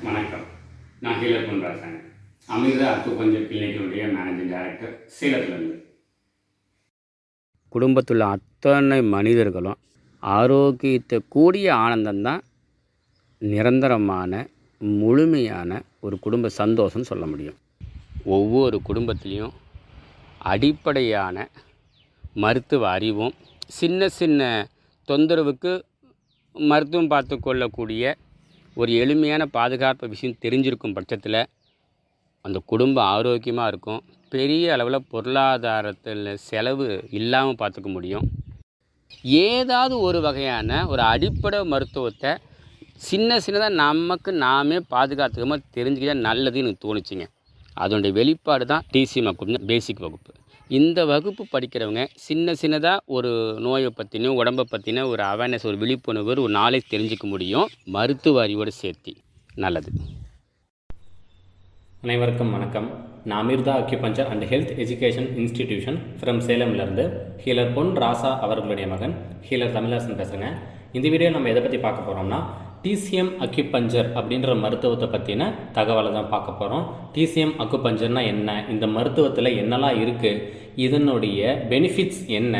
வணக்கம். நான் healer Ponrasan, Amirtha acupuncture கிளினிக்கினுடைய மேனேஜிங் டைரக்டர், சேலத்திலிருந்து. குடும்பத்தில் அத்தனை மனிதர்களும் ஆரோக்கியத்தை கூடிய ஆனந்தம்தான் நிரந்தரமான முழுமையான ஒரு குடும்ப சந்தோஷம்னு சொல்ல முடியும். ஒவ்வொரு குடும்பத்துலேயும் அடிப்படையான மருத்துவ அறிவும் சின்ன சின்ன தொந்தரவுக்கு மருத்துவம் பார்த்து கொள்ளக்கூடிய ஒரு எளிமையான பாதுகாப்பு விஷயம் தெரிஞ்சிருக்கும் பட்சத்தில் அந்த குடும்பம் ஆரோக்கியமாக இருக்கும். பெரிய அளவில் பொருளாதாரத்தில் செலவு இல்லாமல் பார்த்துக்க முடியும். ஏதாவது ஒரு வகையான ஒரு அடிப்படை மருத்துவத்தை சின்னதாக நமக்கு நாமே பாதுகாத்துக்காம தெரிஞ்சுக்கிட்டால் நல்லதுன்னு எனக்கு தோணுச்சுங்க. அதனுடைய வெளிப்பாடு தான் டிசிஎம் அக்குபஞ்சர் பேசிக் வகுப்பு. இந்த வகுப்பு படிக்கிறவங்க சின்னதாக ஒரு நோயை பற்றினோ உடம்பை பற்றின ஒரு அவேர்னஸ், ஒரு விழிப்புணர்வு, ஒரு நாலேஜ் தெரிஞ்சுக்க முடியும், மருத்துவ அறிவோடு சேர்த்து. நல்லது. அனைவருக்கும் வணக்கம். நான் Amirtha acupuncture and health education institution from சேலம்லேருந்து ஹீலர் பொன் ராசா அவர்களுடைய மகன் ஹீலர் தமிழரசன் பேசுகிறேங்க. இந்த வீடியோவில் நம்ம எதை பற்றி பார்க்க போகிறோம்னா, டிசிஎம் அக்யூபஞ்சர் அப்படின்ற மருத்துவத்தை பற்றின தகவலை தான் பார்க்க போகிறோம். டிசிஎம் அக்குபஞ்சர்னால் என்ன, இந்த மருத்துவத்தில் என்னெல்லாம் இருக்குது, இதனுடைய பெனிஃபிட்ஸ் என்ன,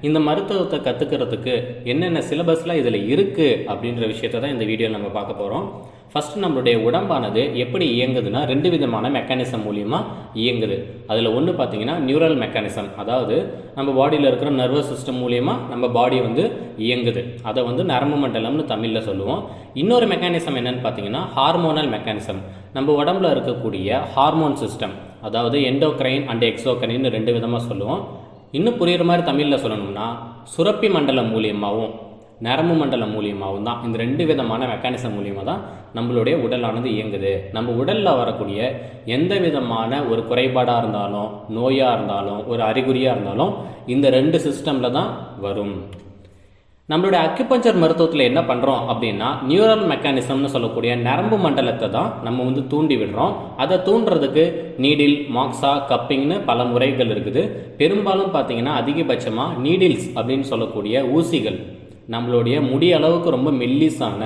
இந்த மருத்துவத்தை கற்றுக்கிறதுக்கு என்னென்ன சிலபஸ்லாம் இதில் இருக்குது அப்படின்ற விஷயத்தை தான் இந்த வீடியோவில் நம்ம பார்க்க போகிறோம். ஃபஸ்ட்டு நம்மளுடைய உடம்பானது எப்படி இயங்குதுன்னா, ரெண்டு விதமான மெக்கானிசம் மூலியமாக இயங்குது. அதில் ஒன்று பார்த்திங்கன்னா நியூரல் மெக்கானிசம், அதாவது நம்ம பாடியில் இருக்கிற நர்வஸ் சிஸ்டம் மூலியமாக நம்ம பாடி இயங்குது. அதை நரம்பு மண்டலம்னு தமிழில் சொல்லுவோம். இன்னொரு மெக்கானிசம் என்னென்னு பார்த்தீங்கன்னா ஹார்மோனல் மெக்கானிசம். நம்ம உடம்புல இருக்கக்கூடிய ஹார்மோன் சிஸ்டம், அதாவது எண்டோக்ரைன் அண்ட் எக்ஸோக்ரைன் ரெண்டு விதமாக சொல்லுவோம். இன்னும் புரியுற மாதிரி தமிழில் சொல்லணும்னா சுரப்பி மண்டலம் மூலியமாகவும் நரம்பு மண்டலம் மூலியமாகவும் தான், இந்த ரெண்டு விதமான மெக்கானிசம் மூலியமாக தான் நம்மளுடைய உடலானது இயங்குது. நம்ம உடலில் வரக்கூடிய எந்த விதமான ஒரு குறைபாடாக இருந்தாலும், நோயாக இருந்தாலும், ஒரு அறிகுறியாக இருந்தாலும் இந்த ரெண்டு சிஸ்டமில் தான் வரும். நம்மளுடைய அக்யூபஞ்சர் மருத்துவத்தில் என்ன பண்ணுறோம் அப்படின்னா, நியூரல் மெக்கானிசம்னு சொல்லக்கூடிய நரம்பு மண்டலத்தை தான் நம்ம தூண்டி விடுறோம். அதை தூண்டுறதுக்கு நீடில், மாக்ஸா, கப்பிங்னு பல முறைகள் இருக்குது. பெரும்பாலும் பார்த்தீங்கன்னா அதிகபட்சமாக நீடில்ஸ் அப்படின்னு சொல்லக்கூடிய ஊசிகள், நம்மளுடைய முடி அளவுக்கு ரொம்ப மெல்லிசான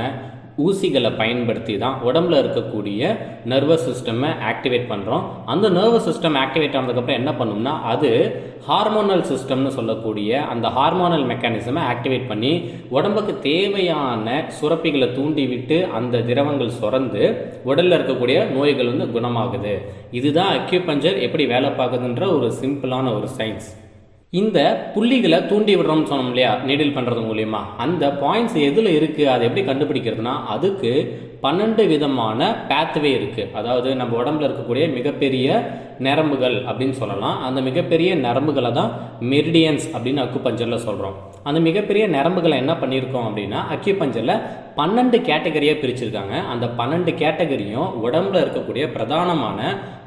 ஊசிகளை பயன்படுத்தி தான் உடம்புல இருக்கக்கூடிய நர்வஸ் சிஸ்டமை ஆக்டிவேட் பண்ணுறோம். அந்த நர்வஸ் சிஸ்டம் ஆக்டிவேட் ஆனதுக்கப்புறம் என்ன பண்ணோம்னா, அது ஹார்மோனல் சிஸ்டம்னு சொல்லக்கூடிய அந்த ஹார்மோனல் மெக்கானிசமை ஆக்டிவேட் பண்ணி உடம்புக்கு தேவையான சுரப்பிகளை தூண்டி விட்டு அந்த திரவங்கள் சுரந்து உடலில் இருக்கக்கூடிய நோய்கள் குணமாகுது. இதுதான் அக்யூபஞ்சர் எப்படி வேலை பார்க்குதுன்ற ஒரு சிம்பிளான ஒரு சயின்ஸ். இந்த புள்ளிகளை தூண்டி விடுறோம்னு சொன்னோம் இல்லையா, நீடில் பண்ணுறது மூலியமா, அந்த பாயிண்ட்ஸ் எதில் இருக்குது, அதை எப்படி கண்டுபிடிக்கிறதுனா, அதுக்கு 12 விதமான பேத்வே இருக்குது. அதாவது நம்ம உடம்புல இருக்கக்கூடிய மிகப்பெரிய நரம்புகள் அப்படின்னு சொல்லலாம். அந்த மிகப்பெரிய நரம்புகளை தான் மெரிடியன்ஸ் அப்படின்னு அக்குபஞ்சரில் சொல்கிறோம். அந்த மிகப்பெரிய நரம்புகளை என்ன பண்ணியிருக்கோம் அப்படின்னா, அக்யூபஞ்சரில் 12 கேட்டகரியாக பிரிச்சிருக்காங்க. அந்த 12 கேட்டகரியும் உடம்புல இருக்கக்கூடிய பிரதானமான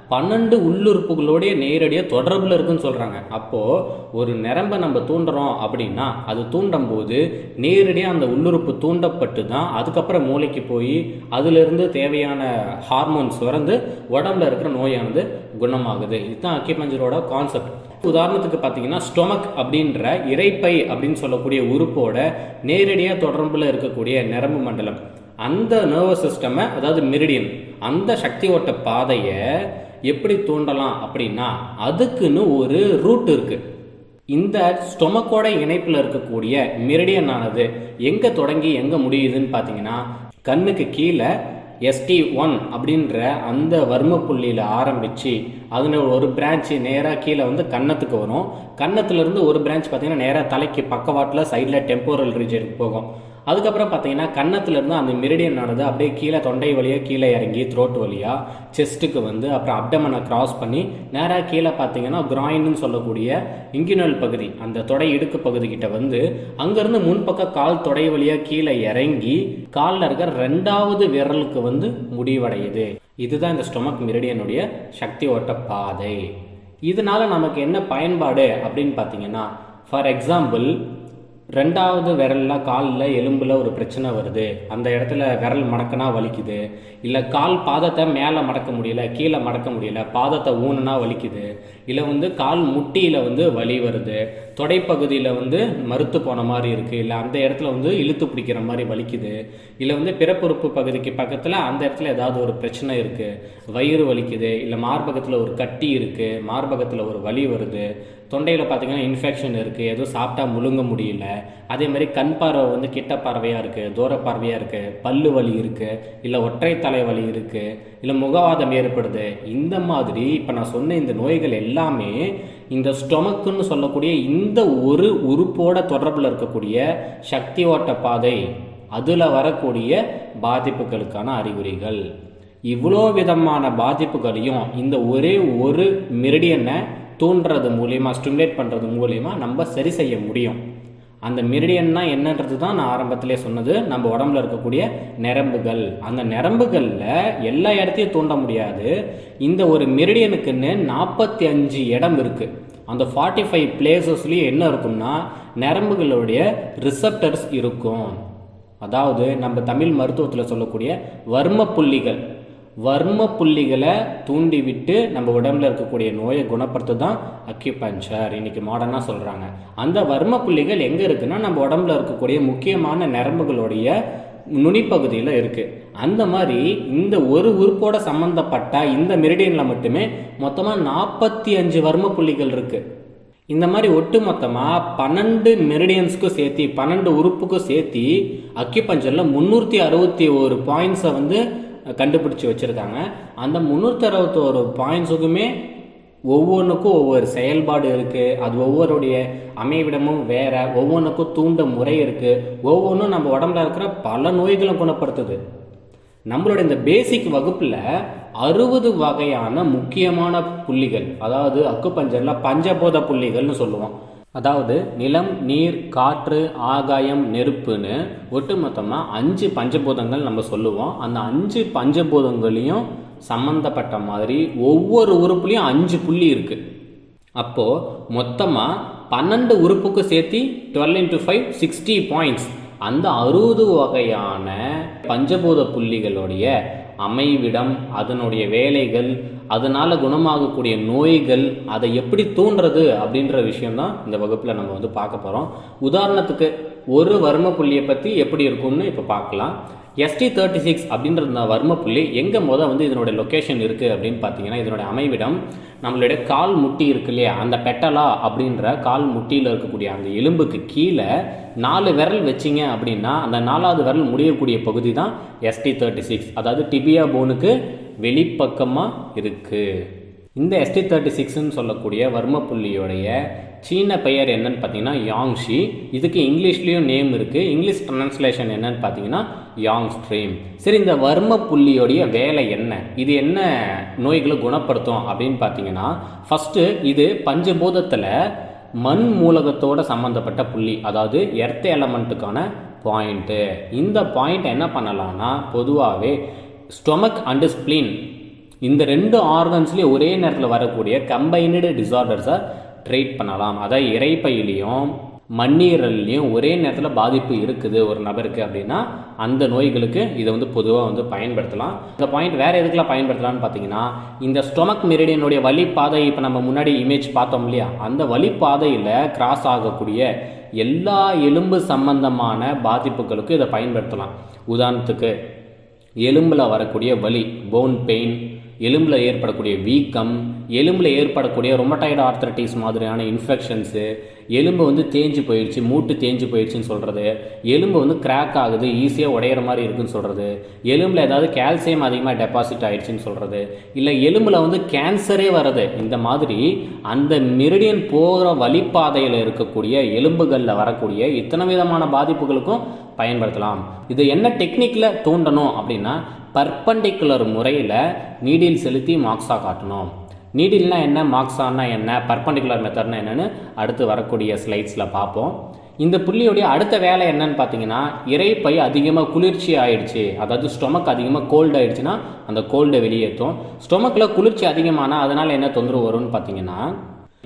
12 உள்ளுறுப்புகளோடைய நேரடியாக தொடர்பில் இருக்குன்னு சொல்கிறாங்க. அப்போது ஒரு நரம்பை நம்ம தூண்டுறோம் அப்படின்னா, அது தூண்டும் போது நேரடியாக அந்த உள்ளுறுப்பு தூண்டப்பட்டு தான் அதுக்கப்புறம் மூளைக்கு போய் அதிலிருந்து தேவையான ஹார்மோன்ஸ் சுரந்து உடம்புல இருக்கிற நோயானது குணமாகுது. இதுதான் அக்யூபஞ்சரோட கான்செப்ட். உதாரணத்துக்கு பார்த்தீங்கன்னா, ஸ்டொமக் அப்படின்ற இறைப்பை அப்படின்னு சொல்லக்கூடிய உறுப்போட நேரடியாக தொடர்பில் இருக்கக்கூடிய நரம்பு மண்டலம், அந்த நர்வஸ் சிஸ்டமை, அதாவது மெரிடியன், அந்த சக்தி ஓட்ட பாதையை எப்படி தூண்டலாம் அப்படின்னா, அதுக்குன்னு ஒரு ரூட் இருக்கு. இந்த ஸ்டொமக்கோட இணைப்பில் இருக்கக்கூடிய மெரிடியன் ஆனது எங்கே தொடங்கி எங்கே முடியுதுன்னு பார்த்தீங்கன்னா, கண்ணுக்கு கீழே ST1 அப்படின்ற அந்த வர்ம புள்ளியில் ஆரம்பித்து அதில் ஒரு பிரான்ச்சு நேராக கீழே கன்னத்துக்கு வரும். கன்னத்துலேருந்து ஒரு பிரான்ச் பார்த்தீங்கன்னா நேராக தலைக்கு பக்கவாட்டில் சைடில் டெம்போரல் ரீஜனுக்கு போகும். அதுக்கப்புறம் பார்த்தீங்கன்னா கன்னத்துலேருந்து அந்த மெரிடியன் ஆனது அப்படியே கீழே தொண்டை வழியாக கீழே இறங்கி த்ரோட் வழியாக செஸ்ட்டுக்கு அப்புறம் அப்டமனை கிராஸ் பண்ணி நேராக கீழே பார்த்தீங்கன்னா கிராயின்னு சொல்லக்கூடிய இங்கினல் பகுதி, அந்த தொடை இடுக்கு பகுதிக்கிட்ட அங்கேருந்து முன்பக்க கால் தொடை வழியாக கீழே இறங்கி காலில் இருக்கிற 2வது விரலுக்கு முடிவடையுது. இதுதான் இந்த ஸ்டொமக் மெரிடியனுடைய சக்தி ஓட்ட பாதை. இதனால் நமக்கு என்ன பயன்பாடு அப்படின்னு பார்த்தீங்கன்னா, ஃபார் எக்ஸாம்பிள், 2வது விரலில் காலில் எலும்பில் ஒரு பிரச்சனை வருது, அந்த இடத்துல விரல் மடக்கினா வலிக்குது, இல்லை கால் பாதத்தை மேலே மடக்க முடியல, கீழே மடக்க முடியல, பாதத்தை ஊனுனா வலிக்குது, இல்லை கால் முட்டியில் வலி வருது, தொடைப்பகுதியில் வந்து மறுத்து போன மாதிரி இருக்குது, இல்லை அந்த இடத்துல வந்து இழுத்து பிடிக்கிற மாதிரி வலிக்குது, இல்லை வந்து பிறப்புறுப்பு பகுதிக்கு பக்கத்தில் அந்த இடத்துல ஏதாவது ஒரு பிரச்சனை இருக்குது, வயிறு வலிக்குது, இல்லை மார்பகத்தில் ஒரு கட்டி இருக்குது, மார்பகத்தில் ஒரு வலி வருது, தொண்டையில் பார்த்திங்கன்னா இன்ஃபெக்ஷன் இருக்குது, எதுவும் சாப்பிட்டா முழுங்க முடியல, அதே மாதிரி கண் பார்வை வந்து கிட்ட பார்வையாக இருக்குது, தூர பார்வையாக இருக்குது, பல்லு வலி இருக்குது, இல்லை ஒற்றை தலை வலி இருக்குது, இல்லை முகவாதம் ஏற்படுது, இந்த மாதிரி இப்போ நான் சொன்ன இந்த நோய்கள் எல்லாமே இந்த ஸ்டொமக்குன்னு சொல்லக்கூடிய இந்த ஒரு உறுப்போட தொடர்பில் இருக்கக்கூடிய சக்தி ஓட்ட பாதை அதில் வரக்கூடிய பாதிப்புகளுக்கான அறிகுறிகள். இவ்வளோ விதமான பாதிப்புகளையும் இந்த ஒரே ஒரு மெரிடியனை தூண்டுறது மூலிமா, ஸ்டிமுலேட் பண்ணுறது மூலிமா நம்ம சரி செய்ய முடியும். அந்த மெரிடியன்னா என்னன்றது தான் நான் ஆரம்பத்திலே சொன்னது, நம்ம உடம்புல இருக்கக்கூடிய நரம்புகள். அந்த நரம்புகளில் எல்லா இடத்தையும் தூண்ட முடியாது. இந்த ஒரு மெரிடியனுக்குன்னு 45 இடம் இருக்குது. அந்த 45 பிளேசஸ்லேயும் என்ன இருக்கும்னா நரம்புகளுடைய ரிசப்டர்ஸ் இருக்கும். அதாவது நம்ம தமிழ் மருத்துவத்தில் சொல்லக்கூடிய வர்ம புள்ளிகளை தூண்டிவிட்டு நம்ம உடம்புல இருக்கக்கூடிய நோயை குணப்படுத்த தான் அக்யூபஞ்சர் இன்னைக்கு மாடர்னாக சொல்கிறாங்க. அந்த வர்ம புள்ளிகள் எங்கே இருக்குன்னா நம்ம உடம்புல இருக்கக்கூடிய முக்கியமான நரம்புகளுடைய நுனிப்பகுதியில் இருக்குது. அந்த மாதிரி இந்த ஒரு உறுப்போட சம்மந்தப்பட்ட இந்த மெரிடியனில் மட்டுமே மொத்தமாக 45 வர்ம புள்ளிகள் இருக்குது. இந்த மாதிரி ஒட்டு மொத்தமாக 12 மெரிடியன்ஸுக்கும் சேர்த்து 12 உறுப்புக்கும் சேர்த்து அக்யூபஞ்சரில் 361 பாயிண்ட்ஸை வந்து கண்டுபிடிச்சி வச்சுருக்காங்க. அந்த 361 பாயிண்ட்ஸுக்குமே ஒவ்வொன்றுக்கும் ஒவ்வொரு செயல்பாடு இருக்குது. அது ஒவ்வொருடைய அமைவிடமும் வேறு, ஒவ்வொன்றுக்கும் தூண்ட முறை இருக்குது. ஒவ்வொன்றும் நம்ம உடம்புல இருக்கிற பல நோய்களை குணப்படுத்துது. நம்மளோட இந்த பேசிக் வகுப்பில் 60 வகையான முக்கியமான புள்ளிகள், அதாவது அக்குபஞ்சரில் பஞ்சபூத புள்ளிகள்னு சொல்லுவோம். அதாவது நிலம், நீர், காற்று, ஆகாயம், நெருப்புன்னு ஒட்டுமொத்தமாக 5 பஞ்சபூதங்கள் நம்ம சொல்லுவோம். அந்த 5 பஞ்சபூதங்களையும் சம்மந்தப்பட்ட மாதிரி ஒவ்வொரு உறுப்புலையும் 5 புள்ளி இருக்குது. அப்போது மொத்தமாக 12 உறுப்புக்கு சேர்த்து 12 × 5 60 பாயிண்ட்ஸ். அந்த 60 வகையான பஞ்சபூத புள்ளிகளுடைய அமைவிடம், அதனுடைய வேலைகள், அதனால் குணமாகக்கூடிய நோய்கள், அதை எப்படி தூண்டுறது அப்படின்ற விஷயம்தான் இந்த வகுப்பில் நம்ம வந்து பார்க்க போகிறோம். உதாரணத்துக்கு ஒரு வர்ம புள்ளியை பற்றி எப்படி இருக்கும்னு இப்போ பார்க்கலாம். ST36 அப்படின்ற இந்த வர்ம புள்ளி எங்கே வந்து இதனுடைய லொக்கேஷன் இருக்குது அப்படின்னு பார்த்தீங்கன்னா, இதனுடைய அமைவிடம் நம்மளுடைய கால் முட்டி இருக்கு இல்லையா, அந்த பெட்டலா அப்படின்ற கால் முட்டியில் இருக்கக்கூடிய அந்த எலும்புக்கு கீழே 4 விரல் வச்சிங்க அப்படின்னா அந்த 4வது விரல் முடியக்கூடிய பகுதி தான் ST36. அதாவது டிபியா போனுக்கு வெளிப்பக்கமாக இருக்குது. இந்த ST36ன்னு சொல்லக்கூடிய வர்ம புள்ளியோடைய சீன பெயர் என்னன்னு பார்த்தீங்கன்னா யாங்ஷி. இதுக்கு இங்கிலீஷ்லேயும் நேம் இருக்குது. இங்கிலீஷ் ட்ரான்ஸ்லேஷன் என்னன்னு பார்த்தீங்கன்னா யாங் ஸ்ட்ரீம். சரி, இந்த வர்ம புள்ளியோடைய வேலை என்ன, இது என்ன நோய்களை குணப்படுத்தும் அப்படின்னு பார்த்தீங்கன்னா, ஃபஸ்ட்டு இது பஞ்சபூதத்தில் மண் மூலகத்தோட சம்மந்தப்பட்ட புள்ளி, அதாவது எர்த் எலமெண்ட்டுக்கான பாயிண்ட்டு. இந்த பாயிண்ட் என்ன பண்ணலான்னா, பொதுவாகவே ஸ்டொமக் அண்டு ஸ்ப்ளீன் இந்த 2 ஆர்கன்ஸ்லேயும் ஒரே நேரத்தில் வரக்கூடிய கம்பைன்டு டிசார்டர்ஸை ட்ரீட் பண்ணலாம். அதாவது இறைப்பையிலையும் மண்ணீரல்லையும் ஒரே நேரத்தில் பாதிப்பு இருக்குது ஒரு நபருக்கு அப்படின்னா அந்த நோய்களுக்கு இதை வந்து பொதுவாக வந்து பயன்படுத்தலாம். இந்த பாயிண்ட் வேறு எதுக்கெல்லாம் பயன்படுத்தலாம்னு பார்த்தீங்கன்னா, இந்த ஸ்டொமக் மெரிடியனுடைய வழிப்பாதை இப்போ நம்ம முன்னாடி இமேஜ் பார்த்தோம் இல்லையா, அந்த வழிப்பாதையில் கிராஸ் ஆகக்கூடிய எல்லா எலும்பு சம்பந்தமான பாதிப்புகளுக்கும் இதை பயன்படுத்தலாம். உதாரணத்துக்கு எலும்பில் வரக்கூடிய வலி, போன் பெயின், எலும்பில் ஏற்படக்கூடிய வீக்கம், எலும்பில் ஏற்படக்கூடிய ரொமட்டாய்டு ஆர்த்ரைட்டிஸ் மாதிரியான இன்ஃபெக்ஷன்ஸு, எலும்பு வந்து தேஞ்சு போயிடுச்சு, மூட்டு தேஞ்சு போயிடுச்சுன்னு சொல்கிறது, எலும்பு வந்து கிராக் ஆகுது, ஈஸியாக உடையிற மாதிரி இருக்குன்னு சொல்கிறது, எலும்பில் ஏதாவது கால்சியம் அதிகமாக டெபாசிட் ஆகிடுச்சின்னு சொல்கிறது, இல்லை எலும்பில் வந்து கேன்சரே வருது. இந்த மாதிரி அந்த மெரிடியன் போகிற வழிப்பாதையில் இருக்கக்கூடிய எலும்புகளில் வரக்கூடிய இத்தனை விதமான பாதிப்புகளுக்கும் பயன்படுத்தலாம். இது என்ன டெக்னிக்கில் தூண்டணும் அப்படின்னா, பர்பண்டிகுலர் முறையில் நீடில் செலுத்தி மார்க்ஸாக காட்டணும். நீடில்னா என்ன, மார்க்ஸானா என்ன, பர்பண்டிகுலர் மெத்தட்னா என்னன்னு அடுத்து வரக்கூடிய ஸ்லைட்ஸில் பார்ப்போம். இந்த புள்ளியோடைய அடுத்த வேலை என்னன்னு பார்த்தீங்கன்னா, இறைப்பை அதிகமாக குளிர்ச்சி ஆயிடுச்சு, அதாவது ஸ்டொமக் அதிகமாக கோல்டு ஆயிடுச்சுன்னா அந்த கோல்டை வெளியேற்றும். ஸ்டொமக்கில் குளிர்ச்சி அதிகமானால் அதனால் என்ன தொந்தரவு வரும்னு பார்த்தீங்கன்னா,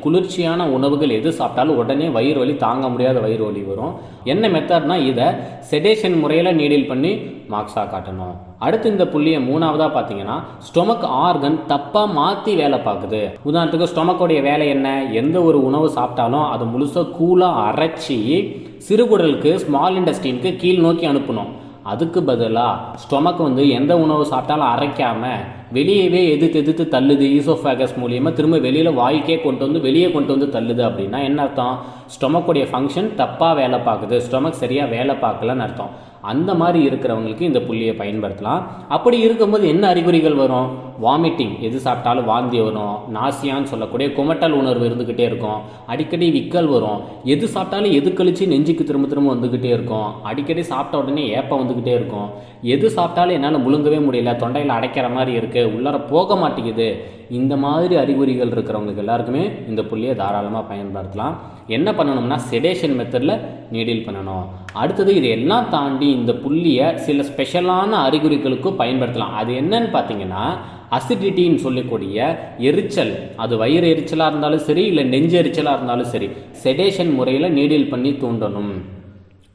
குளிர்ச்சியான உணவுகள் எது சாப்பிட்டாலும் உடனே வயிறு வலி தாங்க முடியாத வயிறு வலி வரும். என்ன மெத்தட்னா இதை செடேஷன் முறையில் நீடில் பண்ணி மார்க்ஸாக காட்டணும். அடுத்து இந்த புள்ளியை மூணாவதாக பார்த்தீங்கன்னா ஸ்டொமக் ஆர்கன் தப்பாக மாற்றி வேலை பார்க்குது. உதாரணத்துக்கு ஸ்டொமக்கோடைய வேலை என்ன, எந்த ஒரு உணவு சாப்பிட்டாலும் அதை முழுசாக கூலாக அரைச்சி சிறுகுடலுக்கு ஸ்மால் இன்டெஸ்டைனுக்கு கீழ் நோக்கி அனுப்பணும். அதுக்கு பதிலாக ஸ்டொமக் எந்த உணவு சாப்பிட்டாலும் அரைக்காமல் வெளியவே எதிர்த்து தள்ளுது. ஈசோஃபேகஸ் மூலியமாக திரும்ப வெளியில் வாய்க்கே வெளியே கொண்டு வந்து தள்ளுது. அப்படின்னா என்ன அர்த்தம்? ஸ்டொமக்குடைய ஃபங்க்ஷன் தப்பாக வேலை பார்க்குது, ஸ்டொமக் சரியாக வேலை பார்க்கலன்னு அர்த்தம். அந்த மாதிரி இருக்கிறவங்களுக்கு இந்த புள்ளியை பயன்படுத்தலாம். அப்படி இருக்கும்போது என்ன அறிகுறிகள் வரும்? வாமிட்டிங், எது சாப்பிட்டாலும் வாந்தி வரும். நாசியான்னு சொல்லக்கூடிய குமட்டல் உணர்வு இருந்துக்கிட்டே இருக்கும். அடிக்கடி விக்கல் வரும். எது சாப்பிட்டாலும் எது கழிச்சு நெஞ்சுக்கு திரும்ப வந்துக்கிட்டே இருக்கும். அடிக்கடி சாப்பிட்ட உடனே ஏப்பம் வந்துக்கிட்டே இருக்கும். எது சாப்பிட்டாலும் என்னால் முழுங்கவே முடியல, தொண்டையில் அடைக்கிற மாதிரி இருக்குது, உள்ளார போக மாட்டேங்குது. இந்த மாதிரி அறிகுறிகள் இருக்கிறவங்களுக்கு எல்லாருக்குமே இந்த புள்ளியை தாராளமாக பயன்படுத்தலாம். என்ன பண்ணணும்னா செடேஷன் மெத்தடில் நீடில் பண்ணணும். அடுத்தது இது எல்லாம் தாண்டி இந்த புள்ளியை சில ஸ்பெஷலான அறிகுறிகளுக்கும் பயன்படுத்தலாம். அது என்னன்னு பார்த்தீங்கன்னா அசிடிட்டின்னு சொல்லக்கூடிய எரிச்சல், அது வயிறு எரிச்சலாக இருந்தாலும் சரி, இல்லை நெஞ்சு எரிச்சலாக இருந்தாலும் சரி, செடேஷன் முறையில் நீடில் பண்ணி தூண்டணும்.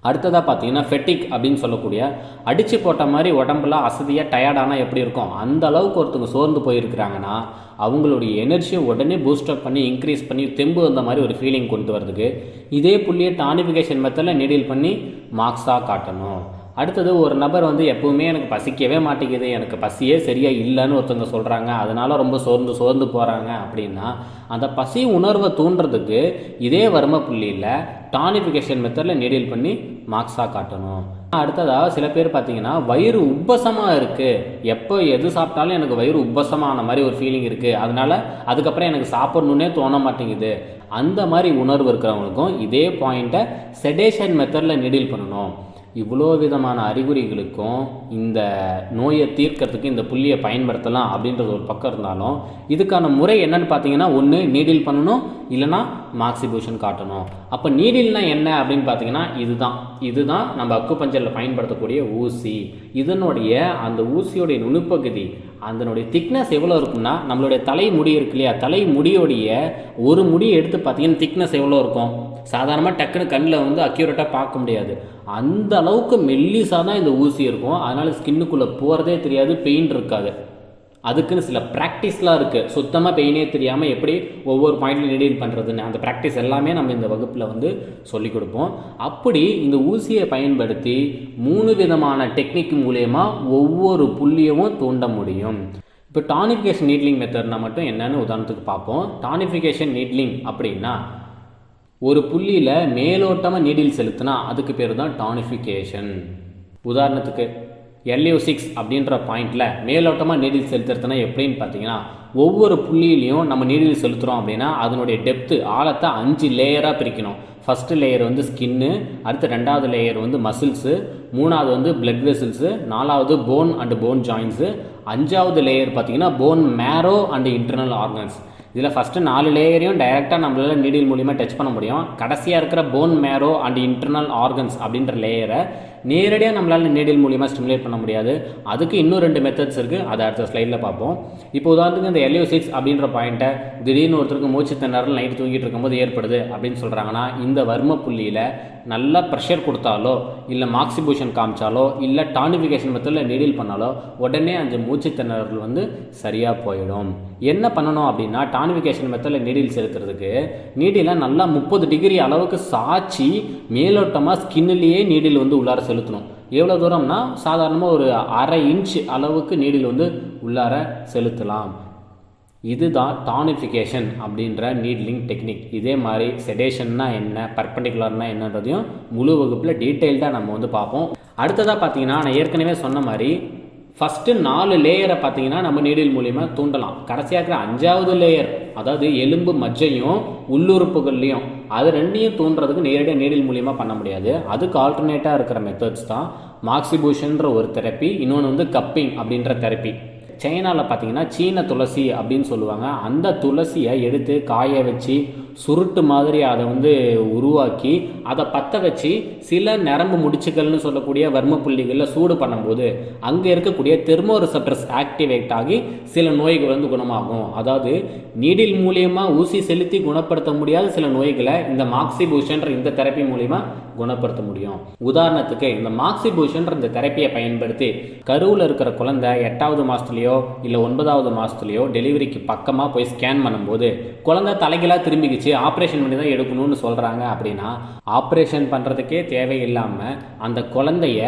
அடுத்ததாக பார்த்தீங்கன்னா ஃபெட்டிக் அப்படின்னு சொல்லக்கூடிய அடித்து போட்ட மாதிரி உடம்புலாம் அசதியாக டயர்டானால் எப்படி இருக்கும், அந்த அளவுக்கு ஒருத்தவங்க சோர்ந்து போயிருக்கிறாங்கன்னா அவங்களுடைய எனர்ஜியை உடனே பூஸ்டப் பண்ணி இன்க்ரீஸ் பண்ணி தெம்பு வந்த மாதிரி ஒரு ஃபீலிங் கொண்டு வரதுக்கு இதே புள்ளியை டானிஃபிகேஷன் மெத்தடில் நீடில் பண்ணி மார்க்ஸாக காட்டணும். அடுத்தது ஒரு நபர் எப்பவுமே எனக்கு பசிக்கவே மாட்டேங்குது, எனக்கு பசியே சரியாக இல்லைன்னு ஒருத்தவங்க சொல்கிறாங்க, அதனால ரொம்ப சோர்ந்து போகிறாங்க அப்படின்னா அந்த பசி உணர்வை தூண்டுறதுக்கு இதே வர்ம புள்ளியில் டானிஃபிகேஷன் மெத்தடில் நீடில் பண்ணி மார்க்ஸாக காட்டணும். அடுத்ததாக சில பேர் பார்த்தீங்கன்னா வயிறு உப்பசமாக இருக்குது, எப்போ எது சாப்பிட்டாலும் எனக்கு வயிறு உப்பசமான மாதிரி ஒரு ஃபீலிங் இருக்குது, அதனால் அதுக்கப்புறம் எனக்கு சாப்பிட்ணுன்னே தோண மாட்டேங்குது. அந்த மாதிரி உணர்வு இருக்கிறவங்களுக்கும் இதே பாயிண்ட்டை செடேஷன் மெத்தடில் நீடில் பண்ணணும். இவ்வளோ விதமான அறிகுறிகளுக்கும் இந்த நோயை தீர்க்கறதுக்கு இந்த புள்ளியை பயன்படுத்தலாம் அப்படின்றது ஒரு பக்கம் இருந்தாலும் இதுக்கான முறை என்னன்னு பார்த்தீங்கன்னா ஒன்று நீடில் பண்ணணும், இல்லைனா மாக்சிபூஷன் காட்டணும். அப்போ நீடில்னால் என்ன அப்படின்னு பார்த்தீங்கன்னா இதுதான் நம்ம அக்குபஞ்சரில் பயன்படுத்தக்கூடிய ஊசி. இதனுடைய அந்த ஊசியோடைய நுணுப்பகுதி, அதனுடைய திக்னஸ் எவ்வளோ இருக்கும்னா நம்மளுடைய தலை முடி இருக்கு இல்லையா, தலை முடியோடைய ஒரு முடியை எடுத்து பார்த்தீங்கன்னா திக்னஸ் எவ்வளோ இருக்கும், சாதாரணமாக டக்குன்னு கண்ணில் அக்யூரேட்டாக பார்க்க முடியாது. அந்த அளவுக்கு மெல்லிசாக தான் இந்த ஊசி இருக்கும். அதனால் ஸ்கின்னுக்குள்ளே போகிறதே தெரியாது, பெயின் இருக்காது. அதுக்குன்னு சில ப்ராக்டிஸ்லாம் இருக்குது. சுத்தமாக பெயினே தெரியாமல் எப்படி ஒவ்வொரு பாயிண்ட்லையும் நீடில் பண்ணுறதுன்னு அந்த ப்ராக்டிஸ் எல்லாமே நம்ம இந்த வகுப்பில் சொல்லிக் கொடுப்போம். அப்படி இந்த ஊசியை பயன்படுத்தி 3 விதமான டெக்னிக் மூலயமா ஒவ்வொரு புள்ளியவும் தூண்ட முடியும். இப்போ டானிஃபிகேஷன் நீட்லிங் மெத்தட்னா மட்டும் என்னன்னு உதாரணத்துக்கு பார்ப்போம். டானிஃபிகேஷன் நீட்லிங் அப்படின்னா ஒரு புள்ளியில் மேலோட்டமாக நீடில் செலுத்தினா அதுக்கு பேர் தான் டானிஃபிகேஷன். உதாரணத்துக்கு LU6 அப்படின்ற பாயிண்டில் மேலோட்டமாக நீடில் செலுத்துறதுனா எப்படின்னு பார்த்தீங்கன்னா ஒவ்வொரு புள்ளியிலையும் நம்ம நீடில் செலுத்துகிறோம் அப்படின்னா அதனுடைய டெப்த்து ஆழத்தை 5 லேயராக பிரிக்கணும். ஃபஸ்ட்டு லேயர் ஸ்கின்னு, அடுத்து 2வது லேயர் மசில்ஸு, 3வது பிளட் வெசல்ஸு, 4வது போன் அண்ட் போன் ஜாயின்ஸு, 5வது லேயர் பார்த்தீங்கன்னா போன் மேரோ அண்ட் இன்டர்னல் ஆர்கன்ஸ். இதில் ஃபஸ்ட்டு 4 லேயரையும் டைரெக்டாக நம்மளால் நீடில் மூலிமா டச் பண்ண முடியும். கடைசியாக இருக்கிற போன் மேரோ அண்ட் இன்டர்னல் ஆர்கன்ஸ் அப்படின்ற லேயரை நேரடியாக நம்மளால் நீடில் மூலிமா ஸ்டிமுலேட் பண்ண முடியாது. அதுக்கு இன்னும் 2 மெத்தட்ஸ் இருக்குது, அதை அடுத்த ஸ்லைடில் பார்ப்போம். இப்போ உதாரணத்துக்கு இந்த LU6 அப்படின்ற பாயிண்ட்டை திடீர்னு ஒருத்தருக்கு மூச்சு திணறல் நைட்டு தூங்கிட்டு இருக்கும்போது ஏற்படுது அப்படின்னு சொல்கிறாங்கன்னா இந்த வர்ம புள்ளியில் நல்லா ப்ரெஷர் கொடுத்தாலோ இல்லை மாக்சிபூஷன் காமிச்சாலோ இல்லை டானிஃபிகேஷன் மெத்தடில் நீடில் பண்ணாலோ உடனே அந்த மூச்சு திணறல் சரியாக போயிடும். என்ன பண்ணணும் அப்படின்னா டானிஃபிகேஷன் மெத்தடில் நீடில் செலுத்துறதுக்கு நீடிலை நல்லா 30 டிகிரி அளவுக்கு சாய்ச்சி மேலோட்டமாக ஸ்கின்னிலேயே நீடில் உள்ளார செலுத்தணும். எவ்வளோ தூரம்னா சாதாரணமாக ஒரு 1/2 இன்ச் அளவுக்கு நீடில் உள்ளார செலுத்தலாம். இதுதான் டானிஃபிகேஷன் அப்படின்ற நீட்லிங் டெக்னிக். இதே மாதிரி செடேஷன்னா என்ன, பர்பெண்டிகுலர்னா என்னன்றதையும் முழு வகுப்பில் டீட்டெயில்டாக நம்ம பார்ப்போம். அடுத்ததாக பார்த்தீங்கன்னா நான் ஏற்கனவே சொன்ன மாதிரி ஃபஸ்ட்டு 4 லேயரை பார்த்தீங்கன்னா நம்ம நீடில் மூலிமா தூண்டலாம். கடைசியாக இருக்கிற 5வது லேயர், அதாவது எலும்பு மஜ்ஜையும் உள்ளுறுப்புகள்லையும், அது 2ஐயும் தூண்டுறதுக்கு நேரடியாக நீடில் மூலிமா பண்ண முடியாது. அதுக்கு ஆல்டர்னேட்டாக இருக்கிற மெத்தட்ஸ் தான் மாக்சிபூஷன்ற ஒரு தெரப்பி, இன்னொன்று கப்பிங் அப்படின்ற தெரப்பி. சைனாவில் பார்த்தீங்கன்னா சீன துளசி அப்படின்னு சொல்லுவாங்க. அந்த துளசியை எடுத்து காய வச்சு சுருட்டு மாதிரி அதை வந்து உருவாக்கி அதை பற்ற வச்சு சில நரம்பு முடிச்சுக்கள்னு சொல்லக்கூடிய வர்ம புள்ளிகளில் சூடு பண்ணும்போது அங்கே இருக்கக்கூடிய தெர்மோ ரிசப்டர்ஸ் ஆக்டிவேட் ஆகி சில நோய்கள் வந்து குணமாகும். அதாவது நீடில் மூலியமாக ஊசி செலுத்தி குணப்படுத்த முடியாத சில நோய்களை இந்த மாக்சிபூஷன்ற இந்த தெரப்பி மூலிமா குணப்படுத்த முடியும். உதாரணத்துக்கு இந்த மாக்சிபூஷன்ற இந்த தெரப்பியை பயன்படுத்தி கருவில் இருக்கிற குழந்தை 8வது மாதத்துலையோ இல்லை 9வது மாதத்துலையோ டெலிவரிக்கு பக்கமாக போய் ஸ்கேன் பண்ணும்போது குழந்தை தலைகளாக திரும்பிக்கிச்சு, ஆப்ரேஷன் பண்ணி தான் எடுக்கணும்னு சொல்கிறாங்க. அப்படின்னா ஆப்ரேஷன் பண்ணுறதுக்கே தேவையில்லாமல் அந்த குழந்தைய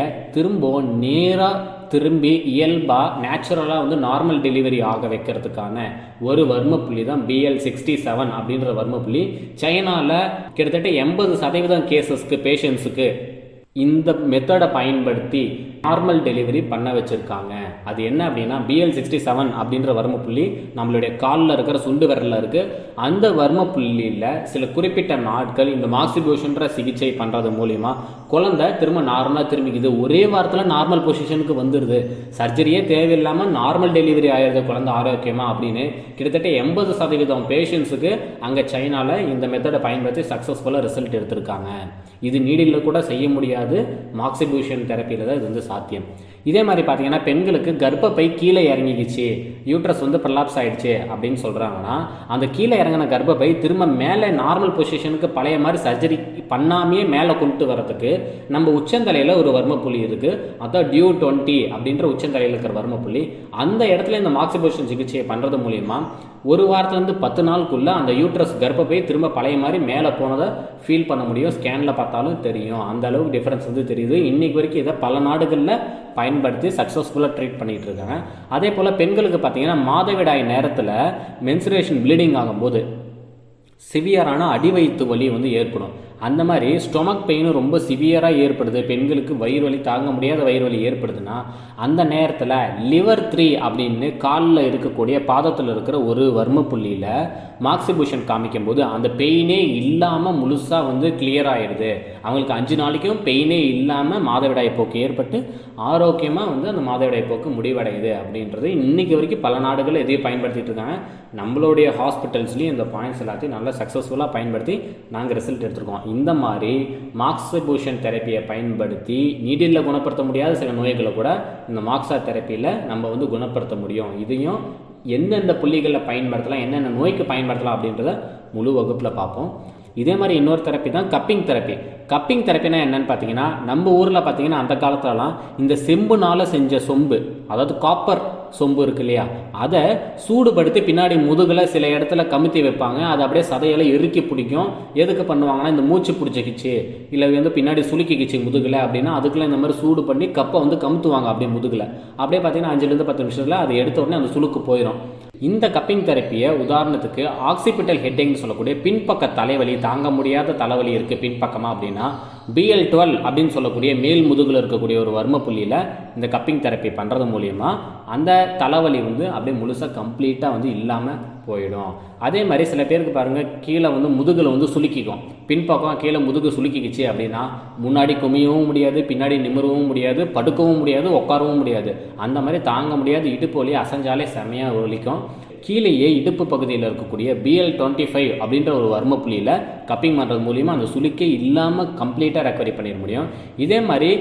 நேராக திரும்பி இயல்பாக நேச்சுரலாக வந்து நார்மல் டெலிவரி ஆக வைக்கிறதுக்கான ஒரு வர்ம புள்ளி தான் BL67 அப்படின்ற வர்ம புள்ளி. சைனாவில் கிட்டத்தட்ட 80% கேசஸ்க்கு பேஷண்ட்ஸுக்கு இந்த மெத்தடை பயன்படுத்தி நார்மல் டெலிவரி பண்ண வச்சுருக்காங்க. அது என்ன அப்படின்னா BL67 அப்படின்ற வர்ம புள்ளி நம்மளுடைய காலில் இருக்கிற சுண்டு விரலில் இருக்குது. அந்த வர்ம புள்ளியில் சில குறிப்பிட்ட நாட்கள் இந்த மாக்சிபூஷன்ற சிகிச்சை பண்ணுறது மூலிமா குழந்தை திரும்ப நார்மலாக திரும்பிக்குது. ஒரே வாரத்தில் நார்மல் பொசிஷனுக்கு வந்துடுது. சர்ஜரியே தேவையில்லாமல் நார்மல் டெலிவரி ஆகிறது குழந்தை ஆரோக்கியமாக அப்படின்னு கிட்டத்தட்ட 80% பேஷண்ட்ஸுக்கு அங்கே சைனாவில் இந்த மெத்தடை பயன்படுத்தி சக்ஸஸ்ஃபுல்லாக ரிசல்ட் எடுத்திருக்காங்க. இது நீடில் கூட செய்ய முடியாது, மாக்சிபூஷன் தெரப்பியில் தான் இது வந்து சாத்தியம். இதே மாதிரி பார்த்தீங்கன்னா பெண்களுக்கு கர்ப்பப்பை கீழே இறங்கிக்கிச்சு, யூட்ரஸ் வந்து ப்ரலாப்ஸ் ஆகிடுச்சு அப்படின்னு சொல்கிறாங்கன்னா அந்த கீழே இறங்கின கர்ப்பப்பை திரும்ப மேலே நார்மல் பொசிஷனுக்கு பழைய மாதிரி சர்ஜரி பண்ணாமையே மேலே கொண்டு வரதுக்கு நம்ம உச்சந்தலையில் ஒரு வர்மப்புள்ளி இருக்குது. அதான் டியூ 20 அப்படின்ற உச்சந்தலையில் இருக்கிற வர்மப்புள்ளி. அந்த இடத்துல இந்த மாக்சிபூஷன் சிகிச்சையை பண்ணுறது மூலிமா ஒரு வாரத்துலேருந்து 10 நாளுக்குள்ளே அந்த யூட்ரஸ் கர்ப்பப்பை திரும்ப பழைய மாதிரி மேலே போனதை ஃபீல் பண்ண முடியும். ஸ்கேனில் பார்த்தாலும் தெரியும். அந்த அளவுக்கு டிஃப்ரென்ஸ் வந்து தெரியுது. இன்றைக்கு வரைக்கும் இதை பல நாடுகளில் பயன்படுத்தி சக்ஸஸ்ஃபுல்லாக ட்ரீட் பண்ணிகிட்டு இருக்காங்க. அதே போல் பெண்களுக்கு பார்த்தீங்கன்னா மாதவிடாய் நேரத்தில் மென்சுரேஷன் ப்ளீடிங் ஆகும்போது சிவியரான அடிவயிற்று வலி வந்து ஏற்படும். அந்த மாதிரி ஸ்டொமக் பெயினும் ரொம்ப சிவியராக ஏற்படுது, பெண்களுக்கு வயிறு வலி தாங்க முடியாத வயிறு வலி ஏற்படுதுன்னா அந்த நேரத்தில் liver 3 அப்படின்னு காலில் இருக்கக்கூடிய பாதத்தில் இருக்கிற ஒரு வர்ம புள்ளியில் மாக்சிபூஷன் காமிக்கும் போது அந்த பெயினே இல்லாமல் முழுசாக வந்து கிளியர் ஆகிடுது. அவங்களுக்கு 5 நாளைக்கும் பெயினே இல்லாமல் மாதவிடாய் போக்கு ஏற்பட்டு ஆரோக்கியமாக வந்து அந்த மாதவிடாய் போக்கு முடிவடையுது அப்படின்றது இன்றைக்கி வரைக்கும் பல நாடுகள் எதையும் பயன்படுத்திகிட்டு இருக்காங்க. நம்மளுடைய ஹாஸ்பிட்டல்ஸ்லேயும் இந்த பாயிண்ட்ஸ் எல்லாத்தையும் நல்லா சக்ஸஸ்ஃபுல்லாக பயன்படுத்தி நாங்கள் ரிசல்ட் எடுத்துருக்கோம். இந்த மாதிரி மாக்சிபூஷன் தெரப்பியை பயன்படுத்தி நீடில் குணப்படுத்த முடியாத சில நோய்களை கூட இந்த மாக்ஸா தெரப்பியில் நம்ம வந்து குணப்படுத்த முடியும். இதையும் எந்தெந்த புள்ளிகளில் பயன்படுத்தலாம், என்னென்ன நோய்க்கு பயன்படுத்தலாம் அப்படின்றத முழு வகுப்பில் பார்ப்போம். இதே மாதிரி இன்னொரு தெரப்பி தான் கப்பிங் தெரப்பி. கப்பிங் தெரப்பினா என்னன்னு பார்த்தீங்கன்னா நம்ம ஊரில் பார்த்தீங்கன்னா அந்த காலத்துலலாம் இந்த செம்புனால் செஞ்ச சொம்பு, அதாவது காப்பர் சொம்பு இருக்கு இல்லையா, அதை சூடுபடுத்தி பின்னாடி முதுகில் சில இடத்துல கமுத்தி வைப்பாங்க. அதை அப்படியே சதையெல்லாம் இறுக்கி பிடிக்கும். எதுக்கு பண்ணுவாங்கன்னா இந்த மூச்சு பிடிச்சிக்கிச்சு இல்லை வந்து பின்னாடி சுளுக்கிக்கிச்சு முதுகில் அப்படின்னா அதுக்குள்ளே இந்த மாதிரி சூடு பண்ணி கப்பை வந்து கமுத்துவாங்க அப்படியே முதுகில். அப்படியே பார்த்தீங்கன்னா 5 to 10 நிமிஷத்தில் அதை எடுத்த உடனே அந்த சுளுக்கு போயிடும். இந்த கப்பிங் தெரப்பியை உதாரணத்துக்கு ஆக்சிபிட்டல் ஹெட்டிங்னு சொல்லக்கூடிய பின்பக்க தலைவலி, தாங்க முடியாத தலைவலி இருக்குது பின்பக்கமாக அப்படின்னா BL12 அப்படின்னு சொல்லக்கூடிய மேல் முதுகில் இருக்கக்கூடிய ஒரு வர்ம புள்ளியில் இந்த கப்பிங் தெரப்பி பண்ணுறது மூலிமா அந்த தலைவலி வந்து அப்படியே முழுசாக கம்ப்ளீட்டாக வந்து இல்லாமல் போயிடும். அதே மாதிரி சில பேருக்கு பாருங்கள் கீழே வந்து முதுகில் வந்து சுளுக்கிக்கும், பின்பக்கம் கீழே முதுகு சுளுக்கிக்கிச்சு அப்படின்னா முன்னாடி குமியவும் முடியாது, பின்னாடி நிமிரவும் முடியாது, படுக்கவும் முடியாது, உட்காரவும் முடியாது. அந்த மாதிரி தாங்க முடியாது இடுப்பு வலி அசைஞ்சாலே செமையாக ஒலிக்கும். கீழேயே இடுப்பு பகுதியில் இருக்கக்கூடிய BL25 அப்படின்ற ஒரு வர்ம புள்ளியில் கப்பிங் பண்ணுறது மூலிமா அந்த சுளுக்கே இல்லாமல் கம்ப்ளீட்டாக ரெக்கவரி பண்ணிட முடியும். இதே மாதிரி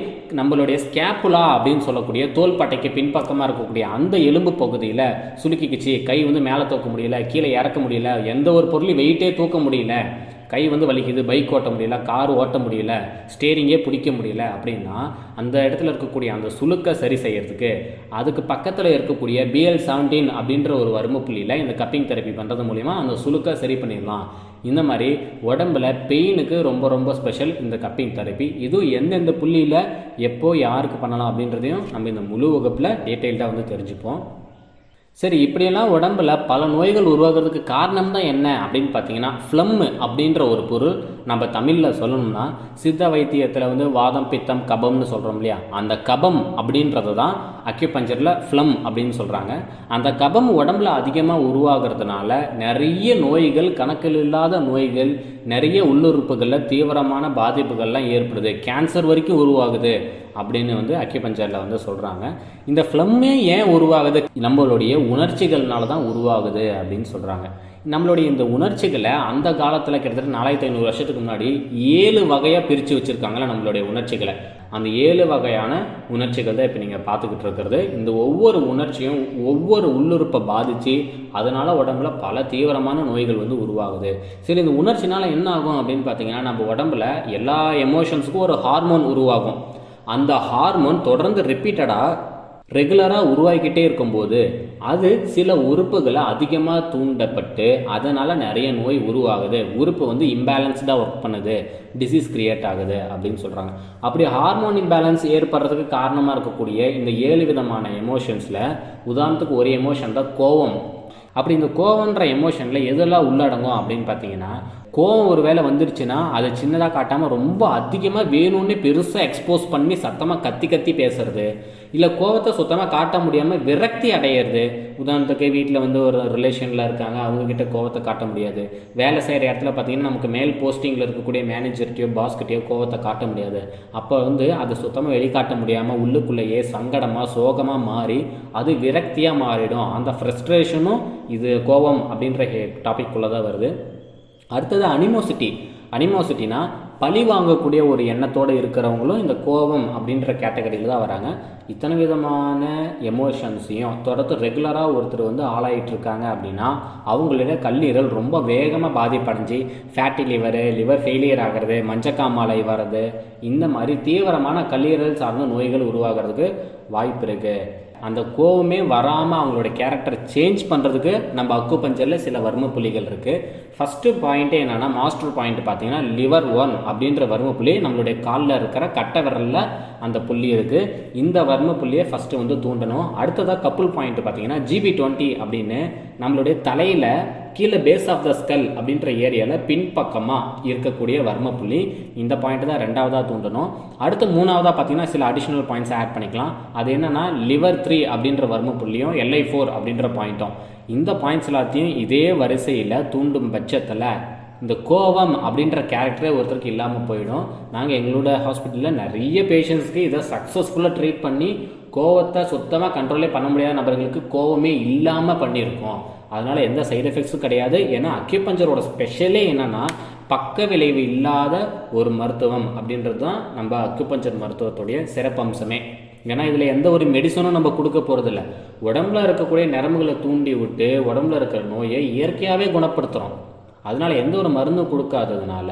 நம்மளுடைய ஸ்கேப்புலா அப்படின்னு சொல்லக்கூடிய தோள்பட்டைக்கு பின்பக்கமாக இருக்கக்கூடிய அந்த எலும்பு பகுதியில் சுளுக்கிக்கிச்சு, கை வந்து மேலே தூக்க முடியல, கீழே இறக்க முடியல, எந்த ஒரு பொருளையும் வெயிட்டே தூக்க முடியல, கை வந்து வலிக்குது, பைக் ஓட்ட முடியல, கார் ஓட்ட முடியல, ஸ்டேரிங்கே பிடிக்க முடியல அப்படின்னா அந்த இடத்துல இருக்கக்கூடிய அந்த சுளுக்கை சரி செய்யறதுக்கு அதுக்கு பக்கத்தில் இருக்கக்கூடிய BL17 அப்படின்ற ஒரு வர்ம புள்ளியில் இந்த கப்பிங் தெரப்பி பண்ணுறது மூலிமா அந்த சுளுக்கை சரி பண்ணிடலாம். இந்த மாதிரி உடம்பில் பெயினுக்கு ரொம்ப ரொம்ப ஸ்பெஷல் இந்த கப்பிங் தெரப்பி. இதுவும் எந்தெந்த புள்ளியில் எப்போ யாருக்கு பண்ணலாம் அப்படின்றதையும் நம்ம இந்த முழு வகுப்பில் டீட்டெயில்டாக வந்து தெரிஞ்சுப்போம். சரி, இப்படியெல்லாம் உடம்புல பல நோய்கள் உருவாகிறதுக்கு காரணம் தான் என்ன அப்படின்னு பார்த்தீங்கன்னா, ஃப்ளம் அப்படின்ற ஒரு பொருள் நம்ம தமிழில் சொல்லணும்னா சித்த வைத்தியத்தில் வந்து வாதம் பித்தம் கபம்னு சொல்கிறோம் இல்லையா, அந்த கபம் அப்படின்றது தான் அக்யூபஞ்சரில் ஃப்ளம் அப்படின்னு சொல்கிறாங்க. அந்த கபம் உடம்புல அதிகமாக உருவாகிறதுனால நிறைய நோய்கள், கணக்கில் இல்லாத நோய்கள், நிறைய உள்ளுறுப்புகளில் தீவிரமான பாதிப்புகள்லாம் ஏற்படுது, கேன்சர் வரைக்கும் உருவாகுது அப்படின்னு வந்து அக்யூபஞ்சரில் வந்து சொல்கிறாங்க. இந்த ஃப்ளம்மே ஏன் உருவாகுது? நம்மளுடைய உணர்ச்சிகள்னால தான் உருவாகுது அப்படின்னு சொல்கிறாங்க. நம்மளுடைய இந்த உணர்ச்சிகளை அந்த காலத்தில் கிட்டத்தட்ட 4500 வருஷத்துக்கு முன்னாடி 7 வகையாக பிரித்து வச்சுருக்காங்களே நம்மளுடைய உணர்ச்சிகளை. அந்த 7 வகையான உணர்ச்சிகள் தான் இப்போ நீங்கள் பார்த்துக்கிட்டு இருக்கிறது. இந்த ஒவ்வொரு உணர்ச்சியும் ஒவ்வொரு உள்ளுறுப்பை பாதித்து அதனால் உடம்புல பல தீவிரமான நோய்கள் வந்து உருவாகுது. சரி, இந்த உணர்ச்சினால் என்ன ஆகும் அப்படின்னு பார்த்தீங்கன்னா, நம்ம உடம்புல எல்லா எமோஷன்ஸுக்கும் ஒரு ஹார்மோன் உருவாகும். அந்த ஹார்மோன் தொடர்ந்து ரிப்பீட்டடாக ரெகுலராக உருவாகிக்கிட்டே இருக்கும்போது அது சில உறுப்புகளை அதிகமாக தூண்டப்பட்டு அதனால் நிறைய நோய் உருவாகுது. உறுப்பு வந்து இம்பேலன்ஸ்டாக ஒர்க் பண்ணுது, டிசீஸ் கிரியேட் ஆகுது அப்படின்னு சொல்கிறாங்க. அப்படி ஹார்மோன் இம்பேலன்ஸ் ஏற்படுறதுக்கு காரணமாக இருக்கக்கூடிய இந்த 7 விதமான எமோஷன்ஸில் உதாரணத்துக்கு ஒரு எமோஷன் தான் கோபம். அப்படி இந்த கோவன்ற எமோஷனில் எதெல்லாம் உள்ளடங்கும் அப்படின்னு பார்த்தீங்கன்னா, கோவம் ஒரு வேளை வந்துருச்சுன்னா அதை சின்னதாக காட்டாமல் ரொம்ப அதிகமாக வேணும்னு பெருசாக எக்ஸ்போஸ் பண்ணி சத்தமாக கத்தி கத்தி பேசுறது, இல்லை கோவத்தை சுத்தமாக காட்ட முடியாமல் விரக்தி அடையிறது. உதாரணத்துக்கு வீட்டில் வந்து ஒரு ரிலேஷனில் இருக்காங்க, அவங்கக்கிட்ட கோவத்தை காட்ட முடியாது. வேலை செய்கிற இடத்துல பார்த்திங்கன்னா நமக்கு மேல் போஸ்டிங்கில் இருக்கக்கூடிய மேனேஜர்கிட்டையோ பாஸ்கிட்டையோ கோவத்தை காட்ட முடியாது. அப்போ வந்து அதை சுத்தமாக வெளிக்காட்ட முடியாமல் உள்ளுக்குள்ளேயே சங்கடமாக சோகமாக மாறி அது விரக்தியாக மாறிடும். அந்த ஃப்ரஸ்ட்ரேஷனும் இது கோவம் அப்படின்ற டாபிக்குள்ளே தான் வருது. அடுத்தது அனிமோசிட்டினா பழி வாங்கக்கூடிய ஒரு எண்ணத்தோடு இருக்கிறவங்களும் இந்த கோபம் அப்படின்ற கேட்டகரியில் தான் வராங்க. இத்தனை விதமான எமோஷன்ஸையும் தொடர்ந்து ரெகுலராக ஒருத்தர் வந்து ஆளாயிட்ருக்காங்க அப்படின்னா அவங்களோட கல்லீரல் ரொம்ப வேகமாக பாதிப்படைஞ்சு ஃபேட்டி லிவர் ஃபெயிலியர் ஆகிறது, மஞ்சக்காமாலை வர்றது, இந்த மாதிரி தீவிரமான கல்லீரல் சார்ந்த நோய்கள் உருவாகிறதுக்கு வாய்ப்பு இருக்குது. அந்த கோவமே வராமல் அவங்களோட கேரக்டரை சேஞ்ச் பண்ணுறதுக்கு நம்ம அக்குபஞ்சரில் சில வர்ம புள்ளிகள் இருக்குது. ஃபஸ்ட்டு பாயிண்ட்டே என்னென்னா, மாஸ்டர் பாயிண்ட் பார்த்தீங்கன்னா லிவர் 1 அப்படின்ற வர்ம புள்ளி நம்மளுடைய காலில் இருக்கிற கட்டை விரலில் அந்த புள்ளி இருக்குது. இந்த வர்ம புள்ளியை ஃபஸ்ட்டு வந்து தூண்டணும். அடுத்ததாக கப்புள் பாயிண்ட் பார்த்தீங்கன்னா GB20 அப்படின்னு நம்மளுடைய தலையில் கீழே பேஸ் ஆஃப் த ஸ்கல் அப்படின்ற ஏரியாவில் பின்பக்கமாக இருக்கக்கூடிய வர்ம புள்ளி. இந்த பாயிண்ட் தான் ரெண்டாவதாக தூண்டணும். அடுத்து மூணாவதாக பார்த்தீங்கன்னா சில அடிஷ்னல் பாயிண்ட்ஸ் ஆட் பண்ணிக்கலாம். அது என்னென்னா லிவர் 3 அப்படின்ற வர்ம புள்ளியும் LI4 அப்படின்ற பாயிண்ட்டும். இந்த பாயிண்ட்ஸ் எல்லாத்தையும் இதே வரிசையில் தூண்டும் பட்சத்தில் இந்த கோவம் அப்படின்ற கேரக்டரே ஒருத்தருக்கு இல்லாமல் போயிடும். நாங்கள் எங்களோட ஹாஸ்பிட்டலில் நிறைய பேஷண்ட்ஸ்க்கு இதை சக்ஸஸ்ஃபுல்லாக ட்ரீட் பண்ணி கோவத்தை சுத்தமாக கண்ட்ரோலே பண்ண முடியாத நபர்களுக்கு கோவமே இல்லாமல் பண்ணியிருக்கோம். அதனால் எந்த சைடு எஃபெக்ட்ஸும் கிடையாது. ஏன்னா அக்யூபஞ்சரோட ஸ்பெஷலே என்னென்னா பக்க விளைவு இல்லாத ஒரு மருத்துவம் அப்படின்றது தான் நம்ம அக்யூபஞ்சர் மருத்துவத்துடைய சிறப்பம்சமே. ஏன்னா இதில் எந்த ஒரு மெடிசனும் நம்ம கொடுக்க போகிறதில்ல. உடம்புல இருக்கக்கூடிய நரம்புகளை தூண்டி விட்டு உடம்புல இருக்கிற நோயை இயற்கையாகவே குணப்படுத்துகிறோம். அதனால் எந்த ஒரு மருந்தும் கொடுக்காததுனால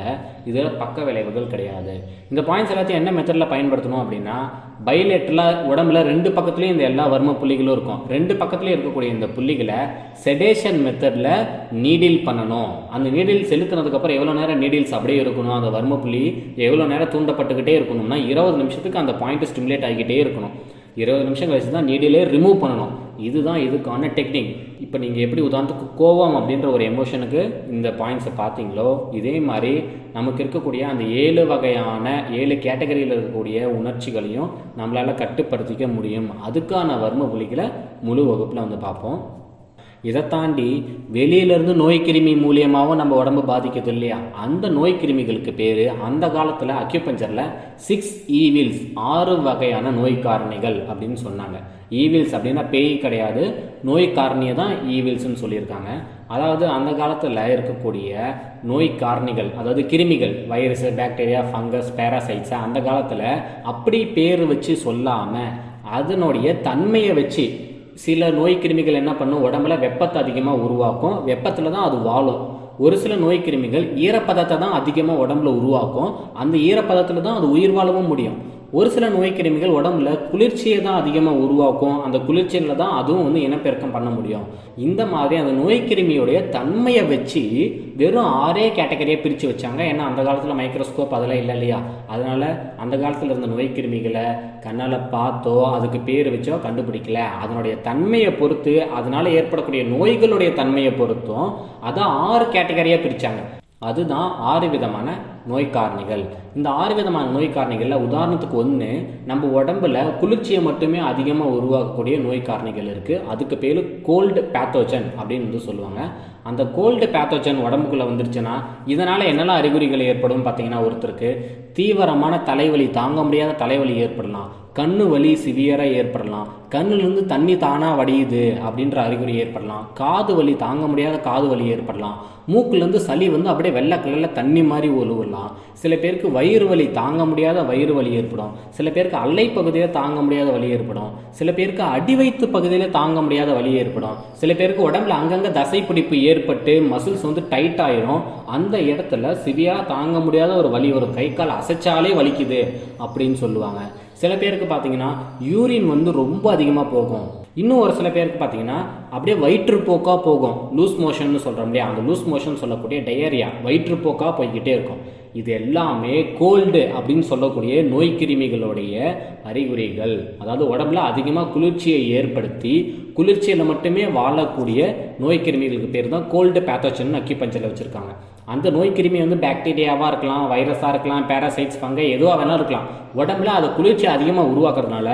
இதில் பக்க விளைவுகள் கிடையாது. இந்த பாயிண்ட்ஸ் எல்லாத்தையும் என்ன மெத்தடில் பயன்படுத்தணும் அப்படின்னா, பைலேட்டரில் உடம்புல 2 பக்கத்துலேயும் இந்த எல்லா வர்ம புள்ளிகளும் இருக்கும். 2 பக்கத்துலேயும் இருக்கக்கூடிய இந்த புள்ளிகளை செடேஷன் மெத்தடில் நீடில் பண்ணணும். அந்த நீடில் செலுத்தினதுக்கப்புறம் எவ்வளோ நேரம் நீடில்ஸ் அப்படியே இருக்கணும், அந்த வர்ம புள்ளி எவ்வளோ நேரம் தூண்டப்பட்டுக்கிட்டே இருக்கணும்னா 20 நிமிஷத்துக்கு அந்த பாயிண்ட் ஸ்டிமுலேட் ஆகிக்கிட்டே இருக்கணும். 20 நிமிஷம் கழிச்சு தான் நீடிலே ரிமூவ் பண்ணணும். இதுதான் இதுக்கான டெக்னிக். இப்போ நீங்கள் எப்படி உதாரணத்துக்கு கோவம் அப்படின்ற ஒரு எமோஷனுக்கு இந்த பாயிண்ட்ஸை பார்த்தீங்களோ, இதே மாதிரி நமக்கு இருக்கக்கூடிய அந்த 7 வகையான 7 கேட்டகரியில் இருக்கக்கூடிய உணர்ச்சிகளையும் நம்மளால் கட்டுப்படுத்திக்க முடியும். அதுக்கான வர்ம புள்ளிகளை முழு வகுப்பில் வந்து பார்ப்போம். இதை தாண்டி வெளியிலேருந்து நோய் கிருமி மூலியமாகவும் நம்ம உடம்பு பாதிக்குது இல்லையா, அந்த நோய் கிருமிகளுக்கு பேர் அந்த காலத்தில் அக்யூபஞ்சரில் 6 ஈவில்ஸ் 6 வகையான நோய் காரணிகள் அப்படின்னு சொன்னாங்க. ஈவில்ஸ் அப்படின்னா பேய் கிடையாது, நோய் காரணியை தான் ஈவில்ஸ்ன்னு சொல்லியிருக்காங்க. அதாவது அந்த காலத்தில் இருக்கக்கூடிய நோய் காரணிகள், அதாவது கிருமிகள், வைரஸு, பாக்டீரியா, ஃபங்கஸ், பேராசைட்ஸை அந்த காலத்தில் அப்படி பேர் வச்சு சொல்லாமல் அதனுடைய தன்மையை வச்சு சில நோய் கிருமிகள் என்ன பண்ணும், உடம்புல வெப்பத்தை அதிகமாக உருவாக்கும், வெப்பத்தில் தான் அது வாழும். ஒரு சில நோய் கிருமிகள் ஈரப்பதத்தை தான் அதிகமாக உடம்புல உருவாக்கும், அந்த ஈரப்பதத்தில் தான் அது உயிர் வாழவும் முடியும். ஒரு சில நோய் கிருமிகள் உடம்புல குளிர்ச்சியை தான் அதிகமாக உருவாக்கும். அந்த குளிர்ச்சியில் தான் அதுவும் வந்து இனப்பெருக்கம் பண்ண முடியும். இந்த மாதிரி அந்த நோய் கிருமியோடைய தன்மையை வச்சு வெறும் 6 கேட்டகரியை பிரித்து வச்சாங்க. ஏன்னா அந்த காலத்தில் மைக்ரோஸ்கோப் அதெல்லாம் இல்லை இல்லையா, அதனால் அந்த காலத்தில் இருந்த நோய் கிருமிகளை கண்ணால் பார்த்தோ அதுக்கு பேர் வச்சோ கண்டுபிடிக்கல. அதனுடைய தன்மையை பொறுத்து அதனால் ஏற்படக்கூடிய நோய்களுடைய தன்மையை பொறுத்தும் அதை 6 கேட்டகரியாக பிரித்தாங்க. அதுதான் 6 விதமான நோய் காரணிகள். இந்த 6 விதமான நோய் காரணிகளில் உதாரணத்துக்கு 1 நம்ம உடம்புல குளிர்ச்சியை மட்டுமே அதிகமாக உருவாக்கக்கூடிய நோய் காரணிகள் இருக்குது. அதுக்கு பேர் கோல்டு பேத்தோஜன் அப்படின்னு வந்து சொல்லுவாங்க. அந்த கோல்டு பேத்தோஜன் உடம்புக்குள்ளே வந்துருச்சுன்னா இதனால் என்னெல்லாம் அறிகுறிகள் ஏற்படும் பார்த்தீங்கன்னா, ஒருத்தருக்கு தீவிரமான தலைவலி, தாங்க முடியாத தலைவலி ஏற்படலாம், கண்ணு வலி சிவியராக ஏற்படலாம், கண்ணுலேருந்து தண்ணி தானாக வடியுது அப்படின்ற அறிகுறி ஏற்படலாம், காது வலி தாங்க முடியாத காது வலி ஏற்படலாம், மூக்குலேருந்து சளி வந்து அப்படியே வெள்ளை கலரில் தண்ணி மாதிரி ஒழுவலாம், சில பேருக்கு வயிறு வலி தாங்க முடியாத வயிறு வலி ஏற்படும், சில பேருக்கு அல்லை பகுதியில் தாங்க முடியாத வலி ஏற்படும், சில பேருக்கு அடிவயிற்று பகுதியில் தாங்க முடியாத வலி ஏற்படும், சில பேருக்கு உடம்புல அங்கங்கே தசைப்பிடிப்பு ஏற்பட்டு மசில்ஸ் வந்து டைட் ஆயிரும், அந்த இடத்துல சிவியராக தாங்க முடியாத ஒரு வலி வரும், கை கால் அசைச்சாலே வலிக்குது அப்படின்னு சொல்லுவாங்க. சில பேருக்கு பார்த்தீங்கன்னா யூரின் வந்து ரொம்ப அதிகமாக போகும். இன்னும் ஒரு சில பேருக்கு பார்த்தீங்கன்னா அப்படியே வயிற்றுப்போக்காக போகும், லூஸ் மோஷன் சொல்கிறோம் இல்லையா, அந்த லூஸ் மோஷன் சொல்லக்கூடிய டயரியா வயிற்றுப்போக்காக போய்கிட்டே இருக்கும். இது எல்லாமே கோல்டு அப்படின்னு சொல்லக்கூடிய நோய் கிருமிகளுடைய அறிகுறிகள். அதாவது உடம்புல அதிகமாக குளிர்ச்சியை ஏற்படுத்தி குளிர்ச்சியில் மட்டுமே வாழக்கூடிய நோய் கிருமிகளுக்கு பேர் தான் கோல்டு பேத்தோஜன் அக்யூபஞ்சரில் வச்சுருக்காங்க. அந்த நோய் கிருமி வந்து பாக்டீரியாவாக இருக்கலாம், வைரஸாக இருக்கலாம், பேராசைட்ஸ், ஃபங்கை எதுவாக வேணாலும் இருக்கலாம். உடம்புல அதை குளிர்ச்சி அதிகமாக உருவாக்குறதுனால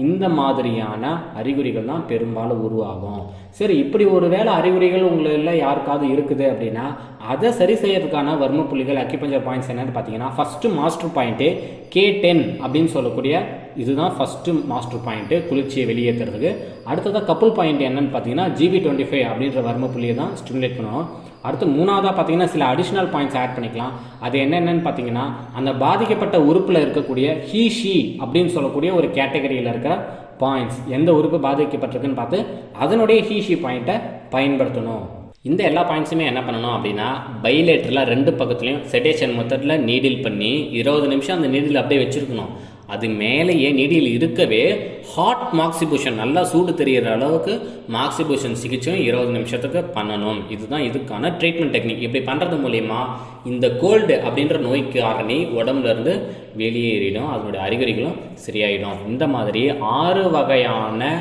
இந்த மாதிரியான அறிகுறிகள் தான் பெரும்பாலும் உருவாகும். சரி, இப்படி ஒரு வேளை அறிகுறிகள் உங்களில் யாருக்காவது இருக்குது அப்படின்னா அதை சரி செய்யறதுக்கான வர்ம புள்ளிகள் அக்யூபஞ்சர் பாயிண்ட்ஸ் என்னன்னு பார்த்தீங்கன்னா, ஃபஸ்ட்டு மாஸ்டர் பாயிண்ட்டு K10 அப்படின்னு சொல்லக்கூடிய இதுதான் ஃபஸ்ட்டு மாஸ்டர் பாயிண்ட்டு குளிர்ச்சியை வெளியேற்றுறதுக்கு. அடுத்ததாக கப்புள் பாயிண்ட் என்னன்னு பார்த்தீங்கன்னா GB25 அப்படின்ற வர்ம புள்ளியை தான் ஸ்டிமுலேட் பண்ணுவோம். அடுத்து 3ஆவதாக பார்த்தீங்கன்னா சில அடிஷ்னல் பாயிண்ட்ஸ் ஆட் பண்ணிக்கலாம். அது என்னென்னு பார்த்தீங்கன்னா, அந்த பாதிக்கப்பட்ட உறுப்பில் இருக்கக்கூடிய ஹீ ஷீ அப்படின்னு சொல்லக்கூடிய ஒரு கேட்டகரியில் இருக்கிற பாயிண்ட்ஸ், எந்த உறுப்பு பாதிக்கப்பட்டிருக்குன்னு பார்த்து அதனுடைய ஹீ ஷீ பாயிண்ட்டை பயன்படுத்தணும். இந்த எல்லா பாயிண்ட்ஸுமே என்ன பண்ணணும் அப்படின்னா, பைலேட்டரில் 2 பக்கத்துலையும் செடேஷன் மெத்தடில் நீடில் பண்ணி 20 நிமிஷம் அந்த நீடில் அப்படியே வச்சுருக்கணும். அது மேலேயே நீடில் இருக்கவே ஹாட் மாக்சிபூஷன், நல்லா சூடு தெரிகிற அளவுக்கு மாக்சிபூஷன் சிகிச்சையும் 20 நிமிஷத்துக்கு பண்ணணும். இதுதான் இதுக்கான ட்ரீட்மெண்ட் டெக்னிக். இப்படி பண்ணுறது மூலிமா இந்த கோல்டு அப்படின்ற நோய் காரணி உடம்புலேருந்து வெளியேறிடும், அதனுடைய அறிகுறிகளும் சரியாயிடும். இந்த மாதிரி 6 வகையான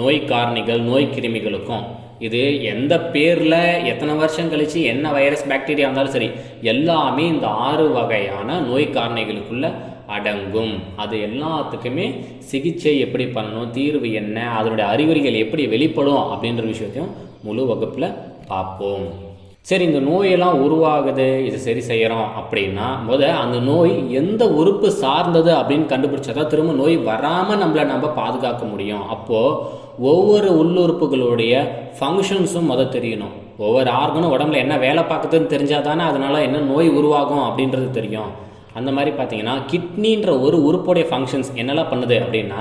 நோய் காரணிகள் நோய் கிருமிகளுக்கும், இது எந்த பேரில் எத்தனை வருஷம் கழித்து என்ன வைரஸ் பாக்டீரியா இருந்தாலும் சரி, எல்லாமே இந்த 6 வகையான நோய் காரணிகளுக்குள்ள அடங்கும். அது எல்லாத்துக்குமே சிகிச்சை எப்படி பண்ணணும், தீர்வு என்ன, அதனுடைய அறிகுறிகள் எப்படி வெளிப்படும் அப்படின்ற விஷயத்தையும் முழு வகுப்பில் பார்ப்போம். சரி, இந்த நோயெல்லாம் உருவாகுது, இது சரி செய்கிறோம் அப்படின்னா அந்த நோய் எந்த உறுப்பு சார்ந்தது அப்படின்னு கண்டுபிடிச்சா திரும்ப நோய் வராமல் நம்ம பாதுகாக்க முடியும். அப்போது ஒவ்வொரு உள்ளுறுப்புகளுடைய ஃபங்க்ஷன்ஸும் தெரியணும். ஒவ்வொரு ஆர்கனும் உடம்புல என்ன வேலை பார்க்குதுன்னு தெரிஞ்சால் தானே அதனால் என்ன நோய் உருவாகும் அப்படின்றது தெரியும். அந்த மாதிரி பார்த்தீங்கன்னா கிட்னின்ற ஒரு உறுப்புடைய ஃபங்க்ஷன்ஸ் என்னெல்லாம் பண்ணுது அப்படின்னா,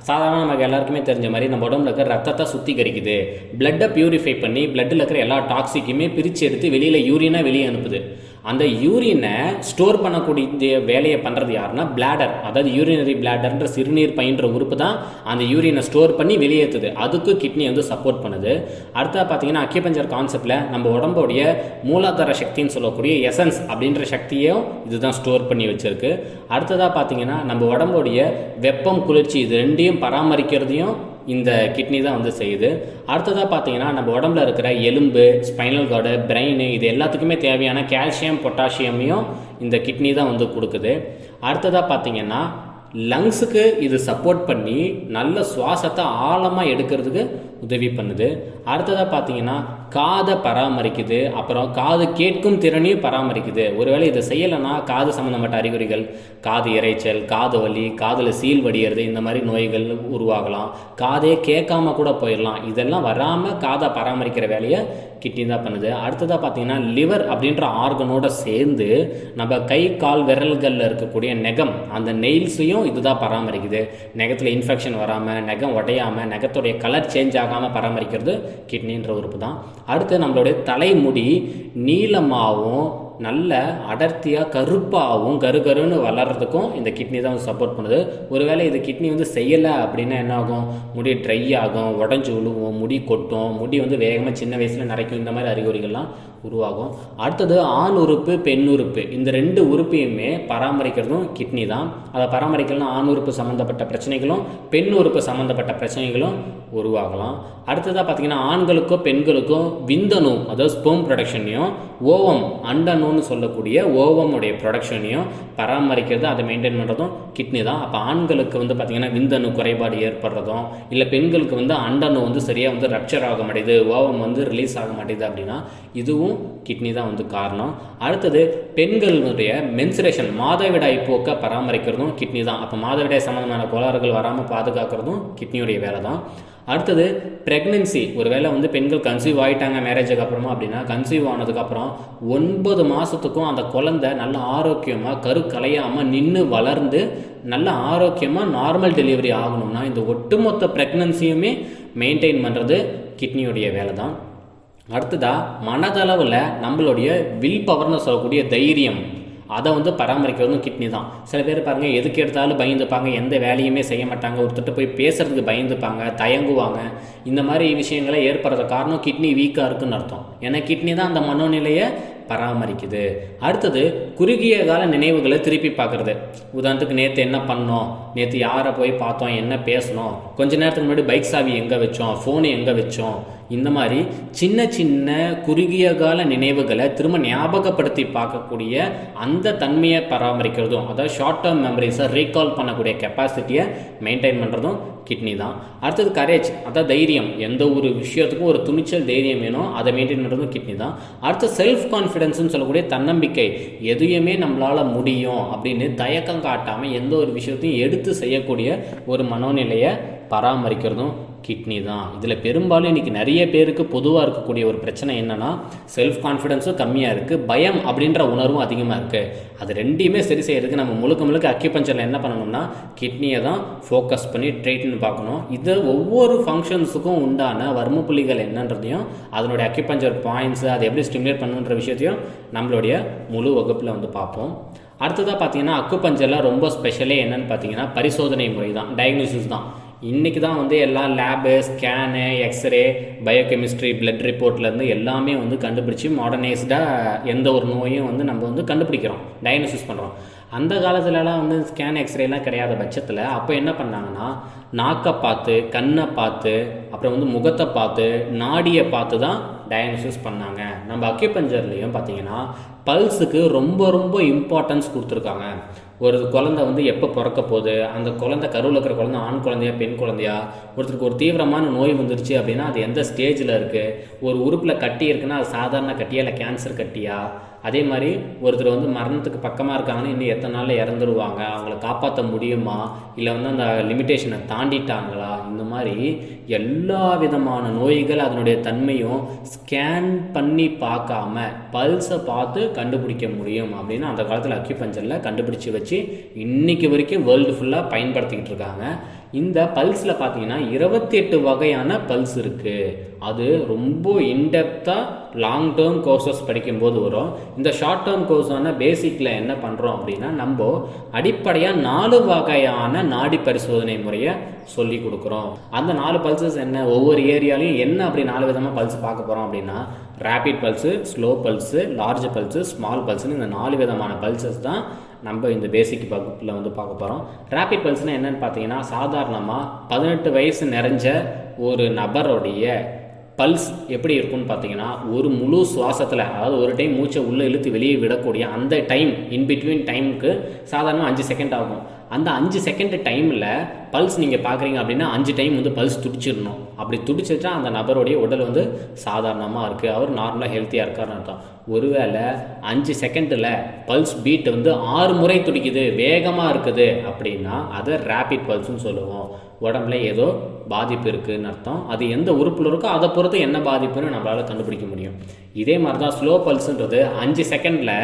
சாதாரண நமக்கு எல்லாருக்குமே தெரிஞ்ச மாதிரி நம்ம உடம்புல இருக்கிற ரத்தத்தை சுத்திகரிக்குது, பிளட்டை பியூரிஃபை பண்ணி பிளட்டில் இருக்கிற எல்லா டாக்ஸிக்குமே பிரித்து எடுத்து வெளியில் யூரினாக வெளியே அனுப்புது. அந்த யூரினை ஸ்டோர் பண்ணக்கூடிய வேலையை பண்ணுறது யாருன்னா பிளாடர், அதாவது யூரினரி பிளாடர்ன்ற சிறுநீர் பயின்ற உறுப்பு தான் அந்த யூரினை ஸ்டோர் பண்ணி வெளியேற்றுது. அதுக்கு கிட்னி சப்போர்ட் பண்ணுது. அடுத்தது பார்த்தீங்கன்னா அக்யூபஞ்சர் கான்செப்டில் நம்ம உடம்புடைய மூலாதார சக்தின்னு சொல்லக்கூடிய எசன்ஸ் அப்படின்ற சக்தியும் இதுதான் ஸ்டோர் பண்ணி வச்சிருக்கு. அடுத்ததாக பார்த்தீங்கன்னா நம்ம உடம்புடைய வெப்பம் குளிர்ச்சி இது ரெண்டையும் பராமரிக்கிறதையும் இந்த கிட்னி தான் செய்யுது. அடுத்ததாக பார்த்தீங்கன்னா நம்ம உடம்புல இருக்கிற எலும்பு, ஸ்பைனல் கார்டு, பிரெயின் இது எல்லாத்துக்குமே தேவையான கால்சியம் பொட்டாசியமையும் இந்த கிட்னி தான் கொடுக்குது. அடுத்ததாக பார்த்தீங்கன்னா லங்ஸுக்கு இது சப்போர்ட் பண்ணி நல்ல சுவாசத்தை ஆழமாக எடுக்கிறதுக்கு உதவி பண்ணுது. அடுத்ததாக பார்த்தீங்கன்னா காதை பராமரிக்குது, அப்புறம் காது கேட்கும் திறனையும் பராமரிக்குது. ஒருவேளை இதை செய்யலைன்னா காது சம்மந்தப்பட்ட அறிகுறிகள், காது இறைச்சல், காது வலி, காதில் சீல் வடிகிறது, இந்த மாதிரி நோய்கள் உருவாகலாம். காதே கேட்காம கூட போயிடலாம். இதெல்லாம் வராமல் காதை பராமரிக்கிற வேலையை கிட்னி தான் பண்ணுது. அடுத்ததாக பார்த்தீங்கன்னா லிவர் அப்படின்ற ஆர்கனோட சேர்ந்து நம்ம கை கால் விரல்களில் இருக்கக்கூடிய நெகம், அந்த நெயில்ஸையும் இதுதான் பராமரிக்குது. நெகத்தில் இன்ஃபெக்ஷன் வராமல், நெகம் உடையாமல், நெகத்துடைய கலர் சேஞ்ச் ஆகாமல் பராமரிக்கிறது கிட்னின்ற உறுப்பு தான். அடுத்து நம்மளுடைய தலைமுடி நீளமாகவும் நல்ல அடர்த்தியாக கருப்பாகவும் கருன்னு வளர்கிறதுக்கும் இந்த கிட்னி தான் வந்து சப்போர்ட் பண்ணுது. ஒருவேளை இது கிட்னி வந்து செய்யலை அப்படின்னா என்ன ஆகும், முடி ட்ரை ஆகும், உடஞ்சி விழுவும், முடி கொட்டும், முடி வந்து வேகமாக சின்ன வயசில் நரைக்கும், இந்த மாதிரி அறிகுறிகள்லாம் உருவாகும். அடுத்தது ஆண் உறுப்பு பெண் உறுப்பு, இந்த 2 உறுப்பையுமே பராமரிக்கிறதும் கிட்னி தான். அதை பராமரிக்கலாம் ஆண் உறுப்பு சம்மந்தப்பட்ட பிரச்சனைகளும் பெண் உறுப்பு சம்மந்தப்பட்ட பிரச்சனைகளும் உருவாகலாம். அடுத்ததாக பார்த்திங்கன்னா ஆண்களுக்கும் பெண்களுக்கும் விந்தணு அதாவது ஸ்பெர்ம் ப்ரொடக்ஷனையும் ஓவம் அண்டணுன்னு சொல்லக்கூடிய ஓவமுடைய ப்ரொடக்ஷனையும் பராமரிக்கிறது, அதை மெயின்டைன் பண்ணுறதும் கிட்னி தான். அப்போ ஆண்களுக்கு வந்து பார்த்திங்கன்னா விந்தணு குறைபாடு ஏற்படுறதும், இல்லை பெண்களுக்கு வந்து அண்டணு வந்து சரியாக வந்து ரப்சர் ஆக மாட்டேது, ஓவம் வந்து ரிலீஸ் ஆக மாட்டேது அப்படின்னா இதுவும் கிட்னி தான் வந்து காரணம். அடுத்தது பெண்களுடைய மென்சுரேஷன் மாதவிடாய் போக்க பராமரிக்கிறதும் கிட்னி தான். அப்போ மாதவிடாய் சம்மந்தமான கோளாறுகள் வராமல் பாதுகாக்கிறதும் கிட்னியுடைய வேலை தான். அடுத்தது ப்ரெக்னென்சி, ஒரு வேளை வந்து பெண்கள் கன்சீவ் ஆகிட்டாங்க மேரேஜுக்கு அப்புறமா அப்படின்னா, கன்சீவ் ஆனதுக்கப்புறம் 9 மாதத்துக்கும் அந்த குழந்தை நல்ல ஆரோக்கியமாக கரு கலையாமல் நின்று வளர்ந்து நல்ல ஆரோக்கியமாக நார்மல் டெலிவரி ஆகணும்னா இந்த ஒட்டுமொத்த ப்ரெக்னன்சியுமே மெயின்டைன் பண்ணுறது கிட்னியுடைய வேலை தான். அடுத்ததாக மனதளவில் நம்மளுடைய வில் பவர்னு சொல்லக்கூடிய தைரியம், அதை வந்து பராமரிக்கிறதும் கிட்னி தான். சில பேர் பாருங்கள் எதுக்கு எடுத்தாலும் பயந்துப்பாங்க, எந்த வேலையுமே செய்ய மாட்டாங்க, ஒருத்தட்ட போய் பேசுகிறதுக்கு பயந்துப்பாங்க, தயங்குவாங்க. இந்த மாதிரி விஷயங்களை ஏற்படுற காரணம் கிட்னி வீக்காக இருக்குன்னு அர்த்தம். ஏன்னா கிட்னி தான் அந்த மனோநிலையை பராமரிக்குது. அடுத்தது குறுகிய கால நினைவுகளை திருப்பி பார்க்குறது. உதாரணத்துக்கு நேற்று என்ன பண்ணோம், நேற்று யாரை போய் பார்த்தோம், என்ன பேசணும், கொஞ்ச நேரத்துக்கு முன்னாடி பைக் சாவி எங்கே வச்சோம், ஃபோனு எங்கே வச்சோம், இந்த மாதிரி சின்ன சின்ன குறுகிய கால நினைவுகளை திரும்ப ஞாபகப்படுத்தி பார்க்கக்கூடிய அந்த தன்மையை பராமரிக்கிறதும், அதாவது ஷார்ட் டேர்ம் மெமரிஸை ரீகால் பண்ணக்கூடிய கெப்பாசிட்டியை மெயின்டைன் பண்ணுறதும் கிட்னி தான். அடுத்தது கரேஜ், அதாவது தைரியம், எந்த ஒரு விஷயத்துக்கும் ஒரு துணிச்சல் தைரியம் வேணும், அதை மெயின்டைன் பண்ணுறதும் கிட்னி தான். அடுத்து செல்ஃப் கான்ஃபிடென்ஸ்னு சொல்லக்கூடிய தன்னம்பிக்கை, எதையுமே நம்மளால் முடியும் அப்படின்னு தயக்கம் காட்டாமல் எந்த ஒரு விஷயத்தையும் எடுத்து செய்யக்கூடிய ஒரு மனோநிலையை பராமரிக்கிறதும் கிட்னி தான். இதில் பெரும்பாலும் இன்றைக்கி நிறைய பேருக்கு பொதுவாக இருக்கக்கூடிய ஒரு பிரச்சனை என்னென்னா, செல்ஃப் கான்ஃபிடென்ஸும் கம்மியாக இருக்குது, பயம் அப்படின்ற உணர்வும் அதிகமாக இருக்குது. அது ரெண்டையுமே சரி செய்யறதுக்கு நம்ம முழுக்க அக்யூபஞ்சரில் என்ன பண்ணணும்னா கிட்னியை தான் ஃபோக்கஸ் பண்ணி ட்ரீட்மெண்ட் பார்க்கணும். இது ஒவ்வொரு ஃபங்க்ஷன்ஸுக்கும் உண்டான வர்ம புள்ளிகள் என்னன்றதையும் அதனுடைய அக்யூபஞ்சர் பாயிண்ட்ஸு அதை எப்படி ஸ்டிமுலேட் பண்ணுன்ற விஷயத்தையும் நம்மளுடைய முழு வகுப்பில் வந்து பார்ப்போம். அடுத்ததாக பார்த்தீங்கன்னா அக்குபஞ்சரில் ரொம்ப ஸ்பெஷலே என்னென்னு பார்த்தீங்கன்னா பரிசோதனை முறை தான், டயக்னோசிஸ் தான். இன்றைக்கி தான் வந்து எல்லா lab, scan, x-ray, biochemistry, blood ரிப்போர்ட்லேருந்து எல்லாமே வந்து கண்டுபிடிச்சி மாடர்னைஸ்டாக எந்த ஒரு நோயும் வந்து நம்ம வந்து கண்டுபிடிக்கிறோம், டயக்னோசிஸ் பண்ணுறோம். அந்த காலத்துலலாம் வந்து ஸ்கேன் எக்ஸ்ரேலாம் கிடையாத பட்சத்தில் அப்போ என்ன பண்ணாங்கன்னா நாக்கை பார்த்து, கண்ணை பார்த்து, அப்புறம் வந்து முகத்தை பார்த்து, நாடியை பார்த்து தான் டயக்னோசிஸ் பண்ணாங்க. நம்ம அக்யூபஞ்சர்லேயும் பார்த்தீங்கன்னா பல்ஸுக்கு ரொம்ப இம்பார்ட்டன்ஸ் கொடுத்துருக்காங்க. ஒரு குழந்தை வந்து எப்போ பிறக்க போகுது, அந்த குழந்தை கருவில் இருக்கிற குழந்தை ஆண் குழந்தையா பெண் குழந்தையா, ஒருத்தருக்கு ஒரு தீவிரமான நோய் வந்துருச்சு அப்படின்னா அது எந்த ஸ்டேஜில் இருக்குது, ஒரு உறுப்பில் கட்டி இருக்குன்னா அது சாதாரண கட்டியா இல்லை கேன்சர் கட்டியா, அதே மாதிரி ஒருத்தர் வந்து மரணத்துக்கு பக்கமாக இருக்காங்கன்னா இன்னும் எத்தனை நாளில் இறந்துருவாங்க, அவங்கள காப்பாற்ற முடியுமா, இல்லை வந்து அந்த லிமிட்டேஷனை தாண்டிட்டாங்களா, இந்த மாதிரி எல்லா விதமான நோய்கள் அதனுடைய தன்மையும் ஸ்கேன் பண்ணி பார்க்காம பல்ஸை பார்த்து கண்டுபிடிக்க முடியும் அப்படின்னு அந்த காலத்தில் அக்யூபஞ்சரில் கண்டுபிடிச்சி வச்சு இன்றைக்கி வரைக்கும் வேர்ல்டு ஃபுல்லாக பயன்படுத்திக்கிட்டு இருக்காங்க. இந்த பல்ஸில் பார்த்தீங்கன்னா 28 வகையான பல்ஸ் இருக்குது. அது ரொம்ப இன்டெப்த்தாக லாங் டேர்ம் கோர்சஸ் படிக்கும்போது வரும். இந்த ஷார்ட் டேர்ம் கோர்ஸான பேசிக்கில் என்ன பண்ணுறோம் அப்படின்னா நம்ம அடிப்படையாக 4 வகையான நாடி பரிசோதனை முறையை சொல்லி கொடுக்குறோம். அந்த 4 பல்சஸ் என்ன, ஒவ்வொரு ஏரியாலையும் என்ன அப்படி 4 விதமாக பல்ஸ் பார்க்க போகிறோம் அப்படின்னா rapid pulse, slow pulse, large pulse, small பல்ஸுன்னு இந்த 4 விதமான பல்சஸ் தான் நம்ம இந்த பேசிக் வகுப்பில் வந்து பார்க்க போகிறோம். ரேபிட் பல்ஸ்னால் என்னென்னு பார்த்தீங்கன்னா சாதாரணமாக 18 வயசு நிறைஞ்ச ஒரு நபருடைய பல்ஸ் எப்படி இருக்குன்னு பார்த்தீங்கன்னா ஒரு முழு சுவாசத்தில், அதாவது ஒரு டைம் மூச்சை உள்ளே இழுத்து வெளியே விடக்கூடிய அந்த டைம் இன்பிட்வீன் டைமுக்கு சாதாரணமாக 5 செகண்ட் ஆகும். அந்த 5 செகண்ட் டைமில் பல்ஸ் நீங்கள் பார்க்குறீங்க அப்படின்னா 5 டைம் வந்து பல்ஸ் துடிச்சிடணும். அப்படி துடிச்சிட்டா அந்த நபருடைய உடல் வந்து சாதாரணமாக இருக்குது, அவர் நார்மலாக ஹெல்த்தியாக இருக்காருன்னு அர்த்தம். ஒருவேளை 5 செகண்டில் பல்ஸ் பீட் வந்து 6 முறை துடிக்குது, வேகமாக இருக்குது அப்படின்னா அதை ரேபிட் பல்ஸ்ன்னு சொல்லுவோம். உடம்புல ஏதோ பாதிப்பு இருக்குதுன்னு அர்த்தம். அது எந்த உறுப்பில் இருக்கோ அதை பொறுத்து என்ன பாதிப்புன்னு நம்மளால் கண்டுபிடிக்க முடியும். இதே மாதிரி தான் ஸ்லோ பல்ஸுன்றது 5 செகண்டில்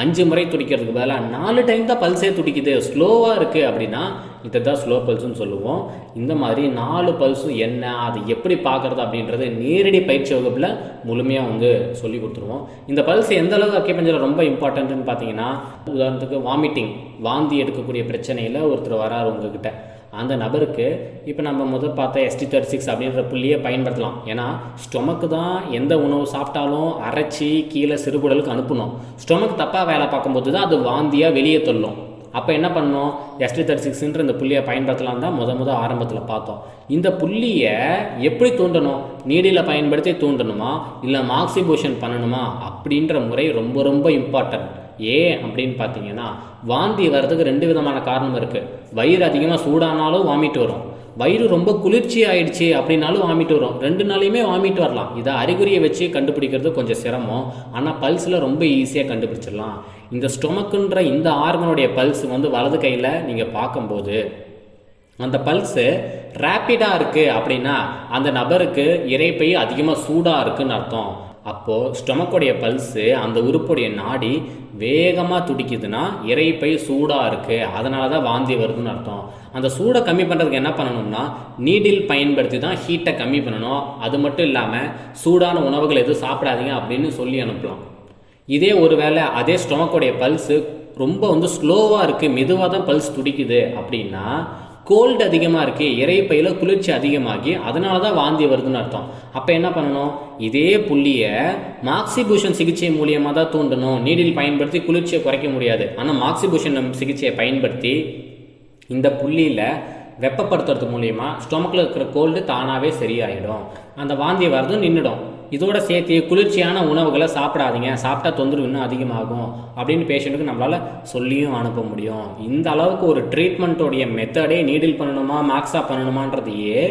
5 முறை துடிக்கிறதுக்கு பதிலாக 4 டைம் தான் பல்ஸே துடிக்குது, ஸ்லோவாக இருக்குது அப்படின்னா இதை தான் ஸ்லோ பல்ஸுன்னு சொல்லுவோம். இந்த மாதிரி 4 பல்ஸும் என்ன, அது எப்படி பார்க்குறது அப்படின்றது நேரடி பயிற்சி வகுப்பில் முழுமையாக வந்து சொல்லி கொடுத்துருவோம். இந்த பல்ஸ் எந்த அளவுக்கு அக்கிபஞ்சரில் ரொம்ப இம்பார்ட்டன்ட்டுன்னு பார்த்தீங்கன்னா, உதாரணத்துக்கு வாமிட்டிங், வாந்தி எடுக்கக்கூடிய பிரச்சனையில் ஒருத்தர் வராரு உங்ககிட்ட, அந்த நபருக்கு இப்போ நம்ம முதல் பார்த்த ST36 அப்படின்ற புள்ளியை பயன்படுத்தலாம். ஏன்னா ஸ்டொமக்கு தான் எந்த உணவு சாப்பிட்டாலும் அரைச்சி கீழே சிறுகுடலுக்கு அனுப்பணும். ஸ்டொமக் தப்பாக வேலை பார்க்கும்போது தான் அது வாந்தியாக வெளியே தள்ளும். அப்போ என்ன பண்ணணும், ST36ன்ற இந்த புள்ளியை பயன்படுத்தலாம் தான் முத ஆரம்பத்தில் பார்த்தோம். இந்த புள்ளியை எப்படி தூண்டணும், நீடியில் பயன்படுத்தி தூண்டணுமா இல்லை மாக்சிபூஷன் பண்ணணுமா அப்படின்ற முறை ரொம்ப ரொம்ப இம்பார்ட்டன்ட். ஏன் அப்படின்னு பார்த்தீங்கன்னா, வாந்தி வர்றதுக்கு 2 விதமான காரணம் இருக்குது. வயிறு அதிகமாக சூடானாலும் வாமிட் வரும், வயிறு ரொம்ப குளிர்ச்சி ஆயிடுச்சு அப்படின்னாலும் வாமிட் வரும். 2 நாளையுமே வாமிட் வரலாம். இதை அறிகுறியை வச்சு கண்டுபிடிக்கிறது கொஞ்சம் சிரமம், ஆனால் பல்ஸில் ரொம்ப ஈஸியாக கண்டுபிடிச்சிடலாம். இந்த ஸ்டொமக்குன்ற இந்த ஆர்கனுடைய பல்ஸ் வந்து வலது கையில் நீங்கள் பார்க்கும்போது அந்த பல்ஸு ரேப்பிடாக இருக்குது அப்படின்னா அந்த நபருக்கு இரைப்பை அதிகமாக சூடாக இருக்குன்னு அர்த்தம். அப்போது ஸ்டொமக்குடைய பல்ஸு அந்த உறுப்புடைய நாடி வேகமாக துடிக்குதுன்னா இரைப்பை சூடாக இருக்குது, அதனால தான் வாந்தி வருதுன்னு அர்த்தம். அந்த சூடை கம்மி பண்ணுறதுக்கு என்ன பண்ணணும்னா நீடில் பயன்படுத்தி தான் ஹீட்டை கம்மி பண்ணணும். அது மட்டும் இல்லாமல் சூடான உணவுகள் எதுவும் சாப்பிடாதீங்க அப்படின்னு சொல்லி அனுப்பலாம். இதே ஒரு வேளை அதே ஸ்டொமக்குடைய பல்ஸு ரொம்ப வந்து ஸ்லோவாக இருக்குது, மெதுவாக தான் பல்ஸ் துடிக்குது அப்படின்னா கோல்டு அதிகமாக இருக்குது, இரைப்பையில் குளிர்ச்சி அதிகமாகி அதனால தான் வாந்தி வருதுன்னு அர்த்தம். அப்போ என்ன பண்ணணும், இதே புள்ளியை மாக்சிபூஷன் சிகிச்சை மூலியமாக தான் தூண்டணும். நீடில் பயன்படுத்தி குளிர்ச்சியை குறைக்க முடியாது. ஆனால் மாக்சிபூஷன் சிகிச்சையை பயன்படுத்தி இந்த புள்ளியில் வெப்பப்படுத்துறது மூலிமா ஸ்டொமக்கில் இருக்கிற கோல்டு தானாகவே சரியாயிடும், அந்த வாந்தி வரதும் நின்றுடும். இதோட சேர்த்து குளிர்ச்சியான உணவுகளை சாப்பிடாதீங்க, சாப்பிட்டா தொந்தரவு இன்னும் அதிகமாகும் அப்படின்னு பேஷண்ட்டுக்கு நம்மளால் சொல்லியும் அனுப்ப முடியும். இந்த அளவுக்கு ஒரு ட்ரீட்மெண்ட்டோடைய மெத்தடே நீடில் பண்ணணுமா மாக்ஸா பண்ணணுமான்றதையே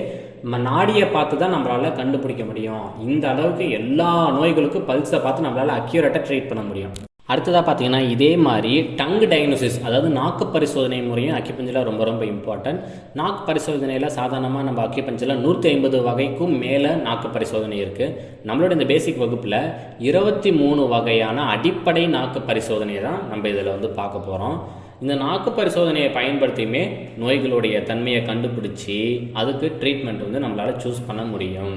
நாடியை பார்த்து தான் நம்மளால் கண்டுபிடிக்க முடியும். இந்த அளவுக்கு எல்லா நோய்களுக்கும் பல்ஸை பார்த்து நம்மளால் அக்யூரேட்டாக ட்ரீட் பண்ண முடியும். அடுத்ததாக பார்த்தீங்கன்னா இதே மாதிரி டங் டயக்னோசிஸ், அதாவது நாக்கு பரிசோதனை முறையும் அக்கிபஞ்சரில் ரொம்ப ரொம்ப இம்பார்ட்டன்ட். நாக்கு பரிசோதனையில் சாதாரணமாக நம்ம அக்கிபஞ்சரில் 150 வகைக்கும் மேலே நாக்கு பரிசோதனை இருக்குது. நம்மளோட இந்த பேசிக் வகுப்பில் 23 வகையான அடிப்படை நாக்கு பரிசோதனையை தான் நம்ம இதில் வந்து பார்க்க போகிறோம். இந்த நாக்கு பரிசோதனையை பயன்படுத்தியுமே நோய்களுடைய தன்மையை கண்டுபிடிச்சி அதுக்கு ட்ரீட்மெண்ட் வந்து நம்மளால் சூஸ் பண்ண முடியும்.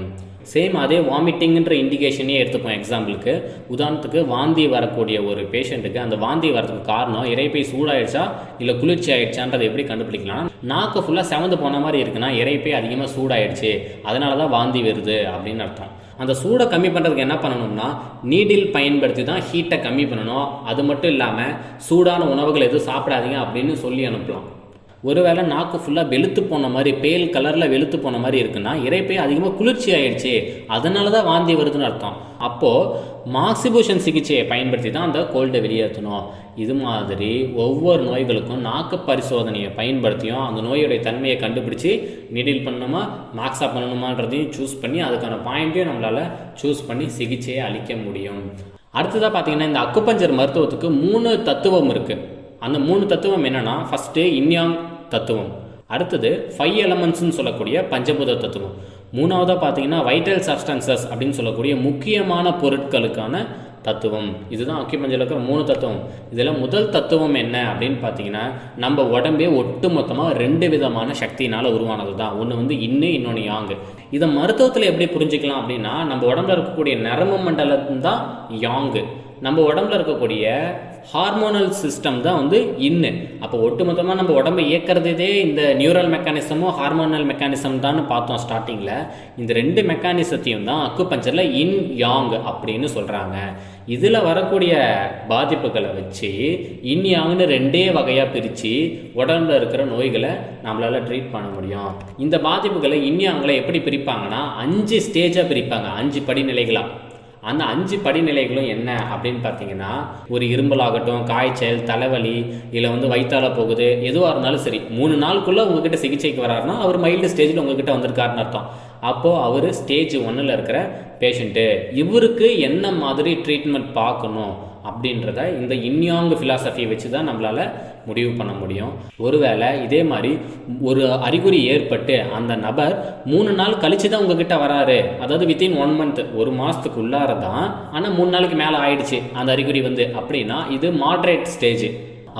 சேம் அதே வாமிட்டிங்கிற இண்டிகேஷனே எடுத்துப்போம். எக்ஸாம்பிளுக்கு உதாரணத்துக்கு வாந்தி வரக்கூடிய ஒரு பேஷண்ட்டுக்கு அந்த வாந்தி வரதுக்கு காரணம் இரைப்பை சூடாயிடுச்சா இல்லை குளிர்ச்சி ஆயிடுச்சான்றதை எப்படி கண்டுபிடிக்கலாம். நாக்கு ஃபுல்லாக செவந்து போன மாதிரி இருக்குன்னா இரைப்பை அதிகமாக சூடாயிடுச்சு, அதனால தான் வாந்தி வருது அப்படின்னு அர்த்தம். அந்த சூடை கம்மி பண்ணுறதுக்கு என்ன பண்ணணும்னா நீடில் பயன்படுத்தி தான் ஹீட்டை கம்மி பண்ணணும். அது மட்டும் இல்லாமல் சூடான உணவுகள் எதுவும் சாப்பிடாதீங்க அப்படின்னு சொல்லி அனுப்பலாம். ஒருவேளை நாக்கு ஃபுல்லாக வெளுத்து போன மாதிரி பேல் கலரில் வெளுத்து போன மாதிரி இருக்குன்னா இரைப்பை அதிகமாக குளிர்ச்சி ஆயிடுச்சு, அதனால தான் வாந்தி வருதுன்னு அர்த்தம். அப்போது மாக்சிபூஷன் சிகிச்சையை பயன்படுத்தி தான் அந்த கோல்டை வெளியேற்றணும். இது மாதிரி ஒவ்வொரு நோய்களுக்கும் நாக்கு பரிசோதனையை பயன்படுத்தியும் அந்த நோயுடைய தன்மையை கண்டுபிடிச்சி நீடில் பண்ணணுமா மாக்ஸா பண்ணணுமான்றதையும் சூஸ் பண்ணி அதுக்கான பாயிண்ட்டையும் நம்மளால் சூஸ் பண்ணி சிகிச்சையை அளிக்க முடியும். அடுத்ததாக பார்த்தீங்கன்னா இந்த அக்குபஞ்சர் மருத்துவத்துக்கு 3 தத்துவம் இருக்குது. அந்த 3 தத்துவம் என்னென்னா, ஃபஸ்ட்டு இன்யாங் தத்துவம், அடுத்தது 5 எலமெண்ட்ஸ்ன்னு சொல்லக்கூடிய பஞ்சபூத தத்துவம், மூணாவதாக பார்த்தீங்கன்னா வைட்டல் சப்ஸ்டன்சஸ் அப்படின்னு சொல்லக்கூடிய முக்கியமான பொருட்களுக்கான தத்துவம். இதுதான் அக்கிபஞ்சரில் இருக்கிற 3 தத்துவம். இதில் முதல் தத்துவம் என்ன அப்படின்னு பார்த்தீங்கன்னா, நம்ம உடம்பே ஒட்டு மொத்தமாக 2 விதமான சக்தியினால் உருவானது தான். ஒன்று வந்து இன்னொன்று யாங்கு. இதை மருத்துவத்தில் எப்படி புரிஞ்சுக்கலாம் அப்படின்னா, நம்ம உடம்புல இருக்கக்கூடிய நரம்பு மண்டலம் தான் யாங்கு, நம்ம உடம்புல இருக்கக்கூடிய ஹார்மோனல் சிஸ்டம் தான் வந்து இன்னு. அப்போ ஒட்டுமொத்தமாக நம்ம உடம்பை இயக்கிறதே இந்த நியூரல் மெக்கானிசமும் ஹார்மோனல் மெக்கானிசம் தான் பார்த்தோம் ஸ்டார்டிங்கில். இந்த 2 மெக்கானிசத்தையும் தான் அக்குபஞ்சரில் இன் யாங் அப்படின்னு சொல்கிறாங்க. இதில் வரக்கூடிய பாதிப்புகளை வச்சு இன் யாங்னு 2 வகையாக பிரித்து உடம்புல இருக்கிற நோய்களை நம்மளால் ட்ரீட் பண்ண முடியும். இந்த பாதிப்புகளை இன் யாங்கில் எப்படி பிரிப்பாங்கன்னா 5 ஸ்டேஜாக பிரிப்பாங்க, 5 படிநிலைகளாக. அந்த 5 படிநிலைகளும் என்ன அப்படின்னு பார்த்தீங்கன்னா, ஒரு இரும்பலாகட்டும், காய்ச்சல், தலைவலி, இல்லை வந்து வயிற்றால போகுது, எதுவாக இருந்தாலும் சரி 3 நாளுக்குள்ளே உங்ககிட்ட சிகிச்சைக்கு வராருன்னா அவர் மைல்டு ஸ்டேஜில் உங்ககிட்ட வந்திருக்காருன்னு அர்த்தம். அப்போது அவர் ஸ்டேஜ் 1ல் இருக்கிற பேஷண்ட்டு. இவருக்கு என்ன மாதிரி ட்ரீட்மெண்ட் பார்க்கணும் அப்படின்றத இந்த இன்யாங் ஃபிலாசபி வச்சு தான் நம்மளால் முடிவு பண்ண முடியும். ஒருவேளை இதே மாதிரி ஒரு அறிகுறி ஏற்பட்டு அந்த நபர் 3 நாள் கழிச்சு தான் உங்ககிட்ட வராரு, அதாவது வித்தின் 1 மந்த், ஒரு மாதத்துக்கு உள்ளார தான், ஆனால் 3 நாளுக்கு மேலே ஆயிடுச்சு அந்த அறிகுறி அப்படின்னா இது மாட்ரேட் ஸ்டேஜ்.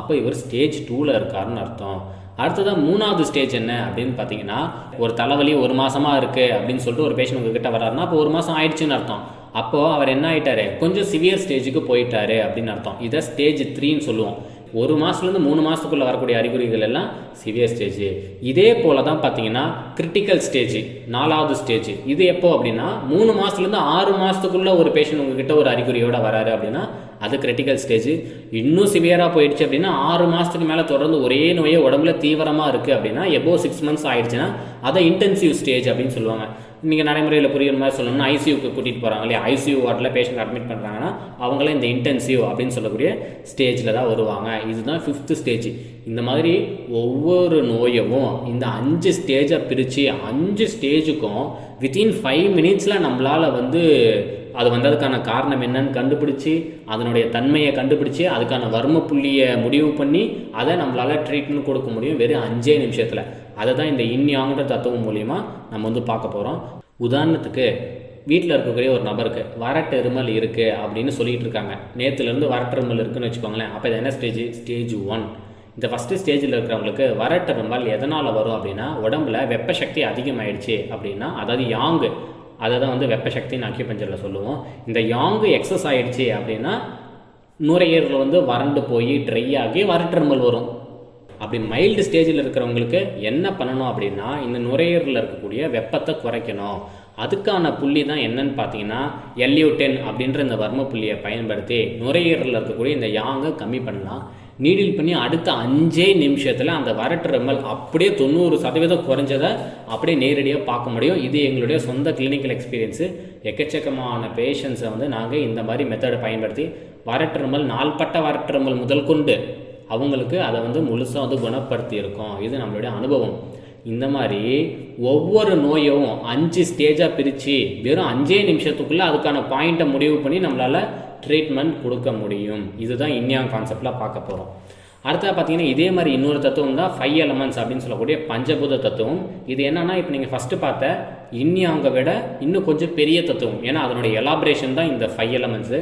அப்போ இவர் ஸ்டேஜ் 2ல் இருக்காருன்னு அர்த்தம். அடுத்ததான் 3வது ஸ்டேஜ் என்ன அப்படின்னு பார்த்தீங்கன்னா, ஒரு தலைவலி 1 மாதமாக இருக்குது அப்படின்னு சொல்லிட்டு ஒரு பேஷண்ட் உங்ககிட்ட வராருன்னா அப்போ 1 மாதம் ஆயிடுச்சுன்னு அர்த்தம். அப்போது அவர் என்ன ஆகிட்டாரு, கொஞ்சம் சிவியர் ஸ்டேஜுக்கு போயிட்டாரு அப்படின்னு அர்த்தம். இதை ஸ்டேஜ் 3ன்னு சொல்லுவோம். 1 மாதத்துலேருந்து 3 மாதத்துக்குள்ளே வரக்கூடிய அறிகுறிகள் எல்லாம் சிவியர் ஸ்டேஜ். இதே போல் தான் பார்த்தீங்கன்னா கிரிட்டிக்கல் ஸ்டேஜ் 4வது ஸ்டேஜ். இது எப்போ அப்படின்னா 3 மாதத்துலேருந்து 6 மாதத்துக்குள்ளே ஒரு பேஷண்ட் உங்ககிட்ட ஒரு அறிகுறியோடு வராரு அப்படின்னா அது கிரிட்டிக்கல் ஸ்டேஜ். இன்னும் சிவியராக போயிடுச்சு அப்படின்னா 6 மாதத்துக்கு மேலே தொடர்ந்து ஒரே நோயை உடம்புல தீவிரமாக இருக்குது அப்படின்னா எபோ 6 மந்த்ஸ் ஆயிடுச்சுன்னா அதை இன்டென்சிவ் ஸ்டேஜ் அப்படின்னு சொல்லுவாங்க. நீங்கள் நடைமுறையில் புரியுற மாதிரி சொல்லணும்னா ஐசியூக்கு கூட்டிகிட்டு போகிறாங்க இல்லையா, ஐசியூ வார்டில் பேஷண்ட் அட்மிட் பண்ணுறாங்கன்னா அவங்களே இந்த இன்டென்சிவ் அப்படின்னு சொல்லக்கூடிய ஸ்டேஜில் தான் வருவாங்க. இதுதான் 5th ஸ்டேஜ். இந்த மாதிரி ஒவ்வொரு நோயவும் இந்த 5 ஸ்டேஜை பிரித்து 5 ஸ்டேஜுக்கும் வித்தின் 5 மினிட்ஸில் நம்மளால் அது வந்ததுக்கான காரணம் என்னன்னு கண்டுபிடிச்சி அதனுடைய தன்மையை கண்டுபிடிச்சி அதுக்கான வர்ம புள்ளியை முடிவு பண்ணி அதை நம்மளால் ட்ரீட்மெண்ட் கொடுக்க முடியும் வெறும் 5 நிமிஷத்தில். அதை தான் இந்த இன்யாங்கிற தத்துவம் மூலிமா நம்ம பார்க்க போகிறோம். உதாரணத்துக்கு வீட்டில் இருக்கக்கூடிய ஒரு நபருக்கு வறட்டெருமல் இருக்குது அப்படின்னு சொல்லிகிட்டு இருக்காங்க. நேற்றுலேருந்து வறட்டெருமல் இருக்குதுன்னு வச்சுக்கோங்களேன். அப்போ இது என்ன ஸ்டேஜ்? ஸ்டேஜ் 1. இந்த ஃபஸ்ட்டு ஸ்டேஜில் இருக்கிறவங்களுக்கு வறட்டெருமல் எதனால் வரும் அப்படின்னா உடம்புல வெப்ப சக்தி அதிகமாகிடுச்சு அப்படின்னா, அதாவது யாங்கு, அதை தான் வெப்ப சக்தின்னு அக்யூபஞ்சரில் சொல்லுவோம். இந்த யாங்கு எக்ஸஸ் ஆகிடுச்சு அப்படின்னா நுரையீரல் வறண்டு போய் ட்ரை ஆகி வறட்டெருமல் வரும். அப்படி மைல்டு ஸ்டேஜில் இருக்கிறவங்களுக்கு என்ன பண்ணணும் அப்படின்னா இந்த நுரையீரலில் இருக்கக்கூடிய வெப்பத்தை குறைக்கணும். அதுக்கான புள்ளி தான் என்னன்னு பார்த்தீங்கன்னா LU10 அப்படின்ற இந்த வர்ம புள்ளியை பயன்படுத்தி நுரையீரலில் இருக்கக்கூடிய இந்த யாங்கை கம்மி பண்ணலாம். நீடில் பண்ணி அடுத்த 5 நிமிஷத்தில் அந்த வறட்டெருமல் அப்படியே 90% குறைஞ்சதை அப்படியே நேரடியாக பார்க்க முடியும். இது எங்களுடைய சொந்த கிளினிக்கல் எக்ஸ்பீரியன்ஸு. எக்கச்சக்கமான பேஷண்ட்ஸை நாங்கள் இந்த மாதிரி மெத்தடை பயன்படுத்தி வறட்டெருமல், நாள்பட்ட வறட்டெருமல் முதல் கொண்டு அவங்களுக்கு அதை முழுசாக குணப்படுத்தி இருக்கோம். இது நம்மளுடைய அனுபவம். இந்த மாதிரி ஒவ்வொரு நோயும் 5 ஸ்டேஜாக பிரித்து வெறும் 5 நிமிஷத்துக்குள்ளே அதுக்கான பாயிண்ட்டை முடிவு பண்ணி நம்மளால் ட்ரீட்மெண்ட் கொடுக்க முடியும். இதுதான் இன்யாங் கான்செப்டில் பார்க்க போகிறோம். அடுத்தது பார்த்தீங்கன்னா இதே மாதிரி இன்னொரு தத்துவம் தான் 5 எலமெண்ட்ஸ் அப்படின்னு சொல்லக்கூடிய பஞ்சபூத தத்துவம். இது என்னன்னா இப்போ நீங்கள் ஃபஸ்ட்டு பார்த்த இன்யாங்கை விட இன்னும் கொஞ்சம் பெரிய தத்துவம். ஏன்னா அதனுடைய எலாபரேஷன் தான் இந்த 5 எலமெண்ட்ஸு.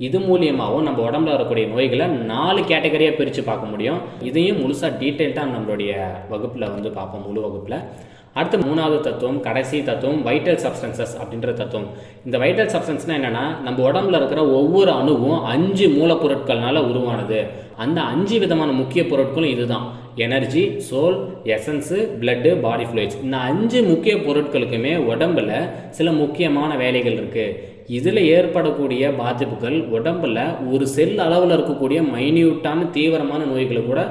இது மூலியமாகவும் நம்ம உடம்புல வரக்கூடிய நோய்களை 4 கேட்டகரியாக பிரித்து பார்க்க முடியும். இதையும் முழுசாக டீட்டெயில்டாக நம்மளுடைய வகுப்பில் பார்ப்போம், முழு வகுப்பில். அடுத்து 3வது தத்துவம், கடைசி தத்துவம், வைட்டல் சப்ஸ்டன்சஸ் அப்படின்ற தத்துவம். இந்த வைட்டல் சப்ஸ்டன்ஸ்னால் என்னென்னா நம்ம உடம்புல இருக்கிற ஒவ்வொரு அணுவும் 5 மூலப்பொருட்கள்னால உருவானது. அந்த 5 விதமான முக்கிய பொருட்களும் இதுதான்: energy, soul, essence, blood, body fluids. இந்த 5 முக்கிய பொருட்களுக்குமே உடம்பில் சில முக்கியமான வேலைகள் இருக்குது. இதில் ஏற்படக்கூடிய பாதிப்புகள் உடம்பில் ஒரு செல் அளவில் இருக்கக்கூடிய மைன்யூட்டான தீவிரமான நோய்களை கூட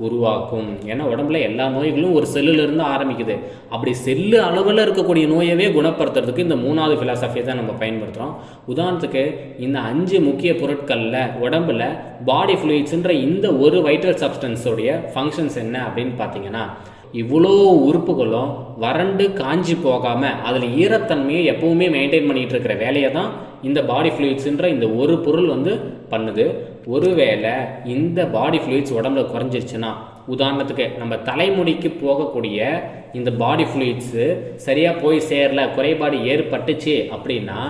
உருவாக்கும். ஏன்னா உடம்புல எல்லா நோய்களும் ஒரு செல்லுலேருந்து ஆரம்பிக்குது. அப்படி செல்லு அளவில் இருக்கக்கூடிய நோயவே குணப்படுத்துறதுக்கு இந்த 3வது ஃபிலாசபியை தான் நம்ம பயன்படுத்துகிறோம். உதாரணத்துக்கு இந்த 5 முக்கிய பொருட்களில் உடம்புல பாடி ஃப்ளூயிட்ஸுன்ற இந்த ஒரு வைட்டல் சப்ஸ்டன்ஸோடைய ஃபங்க்ஷன்ஸ் என்ன அப்படின்னு பார்த்தீங்கன்னா, இவ்வளோ உறுப்புகளும் வறண்டு காஞ்சி போகாமல் அதில் ஈரத்தன்மையை எப்பவுமே மெயின்டைன் பண்ணிகிட்டு இருக்கிற வேலையை தான் இந்த பாடி ஃப்ளூயிட்ஸுன்ற இந்த ஒரு பொருள் பண்ணுது. ஒருவேளை இந்த பாடி ஃப்ளூயிட்ஸ் உடம்புல குறைஞ்சிருச்சுன்னா, உதாரணத்துக்கு நம்ம தலைமுடிக்கு போகக்கூடிய இந்த பாடி ஃப்ளூயிட்ஸு சரியாக போய் சேரல, குறைபாடு ஏற்பட்டுச்சு அப்படின்னா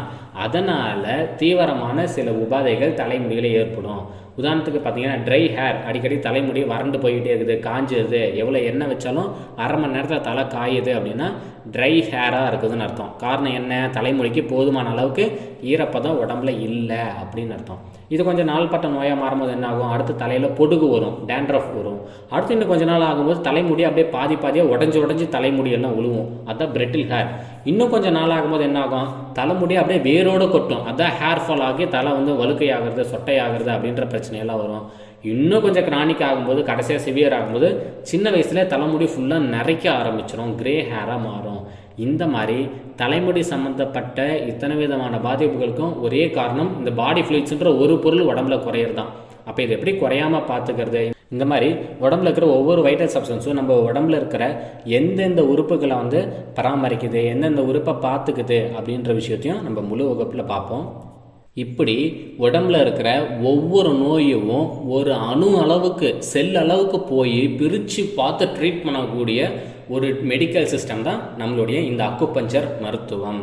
அதனால் தீவிரமான சில உபாதைகள் தலைமுடியில் ஏற்படும். உதாரணத்துக்கு பார்த்தீங்கன்னா ட்ரை ஹேர், அடிக்கடி தலைமுடி வறண்டு போய்கிட்டே இருக்குது, காஞ்சிடுது, எவ்வளோ எண்ணெய் வச்சாலும் அரை மணி நேரத்தில் தலை காயுது அப்படின்னா ட்ரை ஹேராக இருக்குதுன்னு அர்த்தம். காரணம் என்ன? தலைமுடிக்கு போதுமான அளவுக்கு ஈரப்பதம் உடம்புல இல்லை அப்படின்னு அர்த்தம். இது கொஞ்சம் நாள்பட்ட நோயாக மாறும்போது என்ன ஆகும்? அடுத்து தலையில் பொடுகு வரும், டேண்ட்ரஃப் வரும். அடுத்து இன்னும் கொஞ்ச நாள் ஆகும்போது தலைமுடி அப்படியே பாதியாக உடஞ்சி தலைமுடியெல்லாம் விழுவும். அதுதான் பிரெட்டில் ஹேர். இன்னும் கொஞ்சம் நாள் ஆகும்போது என்ன ஆகும்? தலைமுடி அப்படியே வேரோடு கொட்டும். அதுதான் ஹேர் ஃபால் ஆகி தலை வழுக்கையாகிறது, சொட்டையாகிறது அப்படின்ற பிரச்சனையெல்லாம் வரும். இன்னும் கொஞ்சம் கிரானிக் ஆகும்போது, கடைசியாக சிவியர் ஆகும்போது சின்ன வயசுல தலைமுடி ஃபுல்லாக நிறைக்க ஆரம்பிச்சிடும், கிரே ஹேராக மாறும். இந்த மாதிரி தலைமுடி சம்மந்தப்பட்ட இத்தனை விதமான பாதிப்புகளுக்கும் ஒரே காரணம் இந்த பாடி ஃப்ளூயிட்ஸ்ன்ற ஒரு பொருள் உடம்புல குறையிறது தான். அப்போ இது எப்படி குறையாமல் பார்த்துக்கிறது? இந்த மாதிரி உடம்புல இருக்கிற ஒவ்வொரு வைட்டல் சப்ஸ்டன்ஸும் நம்ம உடம்புல இருக்கிற எந்தெந்த உறுப்புகளை பராமரிக்குது, எந்தெந்த உறுப்பை பார்த்துக்குது அப்படின்ற விஷயத்தையும் நம்ம முழு வகுப்பில் பார்ப்போம். இப்படி உடம்புல இருக்கிற ஒவ்வொரு நோயும் ஒரு அணு அளவுக்கு செல் அளவுக்கு போய் பிரித்து பார்த்து ட்ரீட் பண்ணக்கூடிய ஒரு மெடிக்கல் சிஸ்டம் தான் நம்மளுடைய இந்த அக்குபஞ்சர் மருத்துவம்.